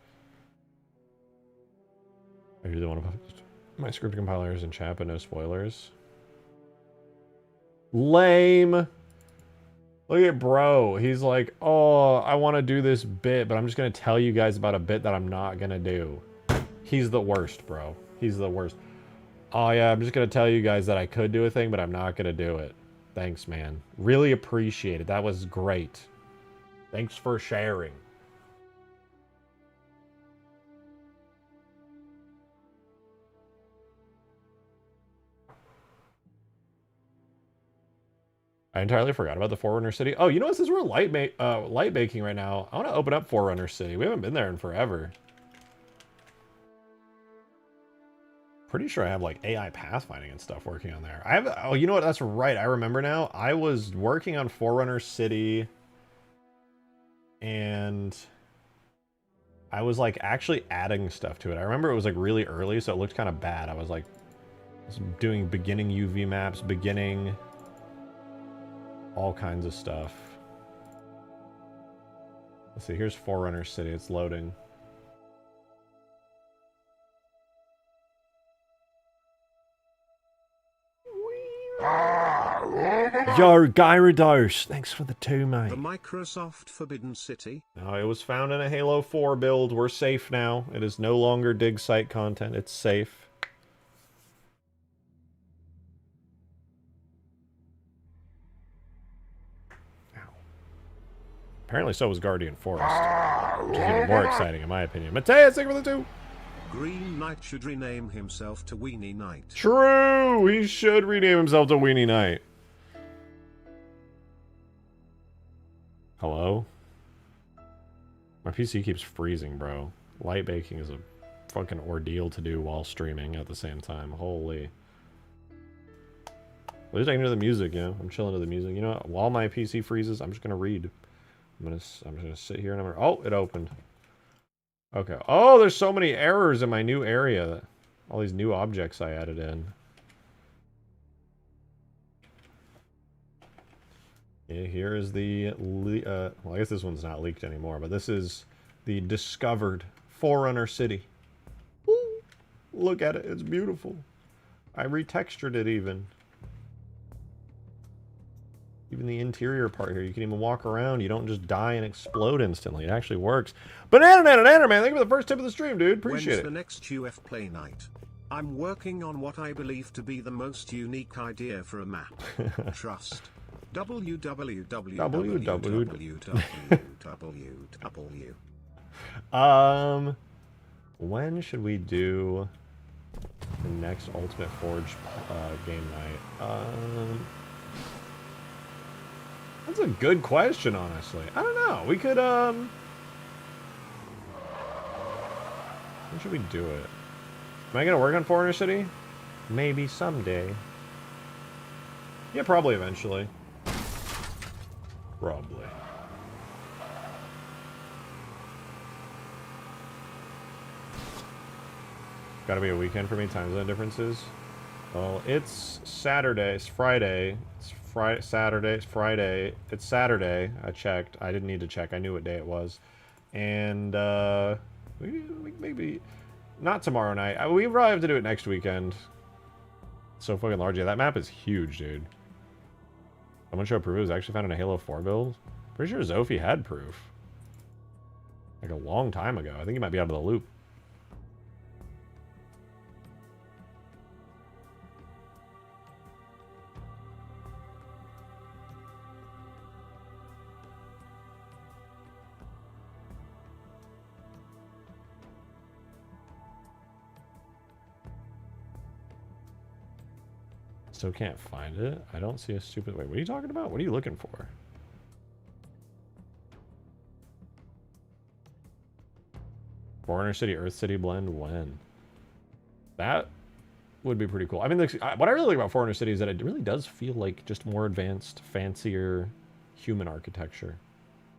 I really want to post my script compilers in chat, but no spoilers. Lame. Look at bro. He's like, oh, I want to do this bit, but I'm just going to tell you guys about a bit that I'm not going to do. He's the worst, bro. He's the worst. Oh, yeah, I'm just going to tell you guys that I could do a thing, but I'm not going to do it. Thanks, man. Really appreciate it. That was great. Thanks for sharing. I entirely forgot about the Forerunner City. Oh, you know what? Since we're light baking right now, I want to open up Forerunner City. We haven't been there in forever. Pretty sure I have like AI pathfinding and stuff working on there. I have. Oh, you know what? That's right. I remember now. I was working on Forerunner City, and I was like actually adding stuff to it. I remember it was like really early, so it looked kind of bad. I was like doing beginning UV maps, beginning all kinds of stuff. Let's see. Here's Forerunner City. It's loading. Yo, Gyarados, thanks for the 2, mate. The Microsoft Forbidden City. No, it was found in a Halo 4 build. We're safe now. It is no longer dig site content. It's safe. Ow. Apparently so was Guardian Forest. Which is even more exciting in my opinion. Mateus, thank you for the 2. Green Knight should rename himself to Weenie Knight. True! He should rename himself to Weenie Knight. Hello? My PC keeps freezing, bro. Light baking is a fucking ordeal to do while streaming at the same time. Holy. At least I can hear the music, you know? I'm chilling to the music. You know what? While my PC freezes, I'm just gonna read. I'm just gonna sit here and I'm gonna... Oh, it opened. Okay. Oh, there's so many errors in my new area. All these new objects I added in. Yeah, here is the... well, I guess this one's not leaked anymore, but this is the discovered Forerunner City. Woo! Look at it. It's beautiful. I retextured it even. Even the interior part here, you can even walk around. You don't just die and explode instantly. It actually works. Banana man, thank you for the first tip of the stream, dude. Appreciate When's it. the next UF play night? I'm working on what I believe to be the most unique idea for a map. Trust. www. When should we do the next Ultimate Forge game night? That's a good question, honestly. I don't know. We could, when should we do it? Am I gonna work on Foreigner City? Maybe someday. Yeah, probably eventually. Probably. Gotta be a weekend for me, time zone differences. Well, it's Saturday, it's Friday. It's Friday, Saturday, it's Friday. It's Saturday. I checked. I didn't need to check. I knew what day it was. And, maybe... Not tomorrow night. We probably have to do it next weekend. So fucking large. Yeah, that map is huge, dude. Someone showed proof it was actually found in a Halo 4 build. Pretty sure Zophie had proof. Like a long time ago. I think he might be out of the loop. Still can't find it. I don't see a stupid... Wait, what are you talking about? What are you looking for? Foreigner City, Earth City blend, when? That would be pretty cool. I mean, what I really like about Foreigner City is that it really does feel like just more advanced, fancier human architecture.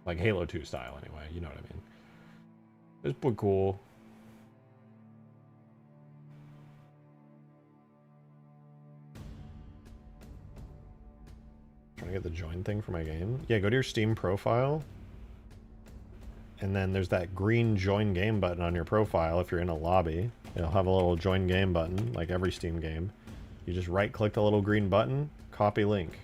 Like Halo 2 style, anyway. You know what I mean? It's pretty cool. Trying to get the join thing for my game. Yeah, go to your Steam profile. And then there's that green join game button on your profile if you're in a lobby. It'll have a little join game button, like every Steam game. You just right-click the little green button, copy link.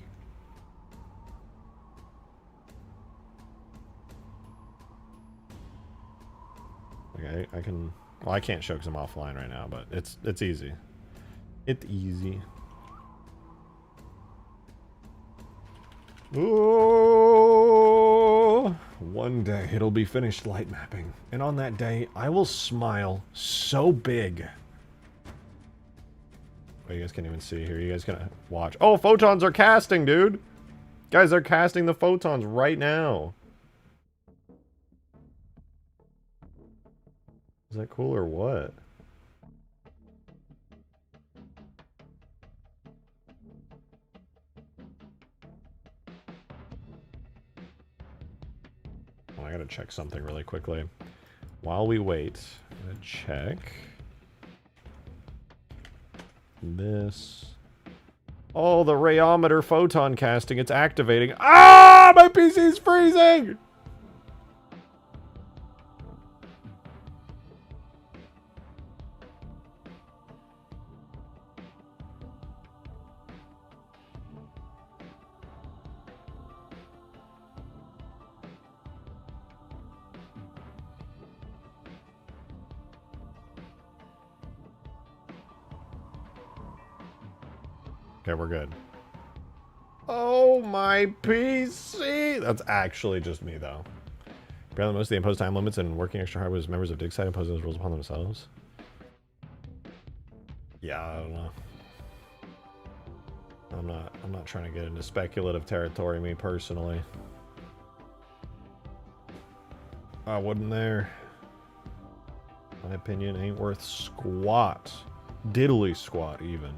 Okay, I can... Well, I can't show because I'm offline right now, but it's easy. It's easy. Ooh, one day it'll be finished light mapping, and on that day I will smile so big. Oh, you guys can't even see here. You guys gonna watch? Oh, photons are casting, dude. Guys, they're casting the photons right now. Is that cool or what? I gotta check something really quickly. While we wait, I'm gonna check this. Oh, the rayometer photon casting, it's activating. Ah, my PC's freezing! Okay, we're good. Oh, my PC! That's actually just me, though. Apparently, most of the imposed time limits and working extra hard was members of Digside imposing those rules upon themselves. Yeah, I don't know. I'm not trying to get into speculative territory, me personally. I wasn't there. My opinion ain't worth squat. Diddly squat, even.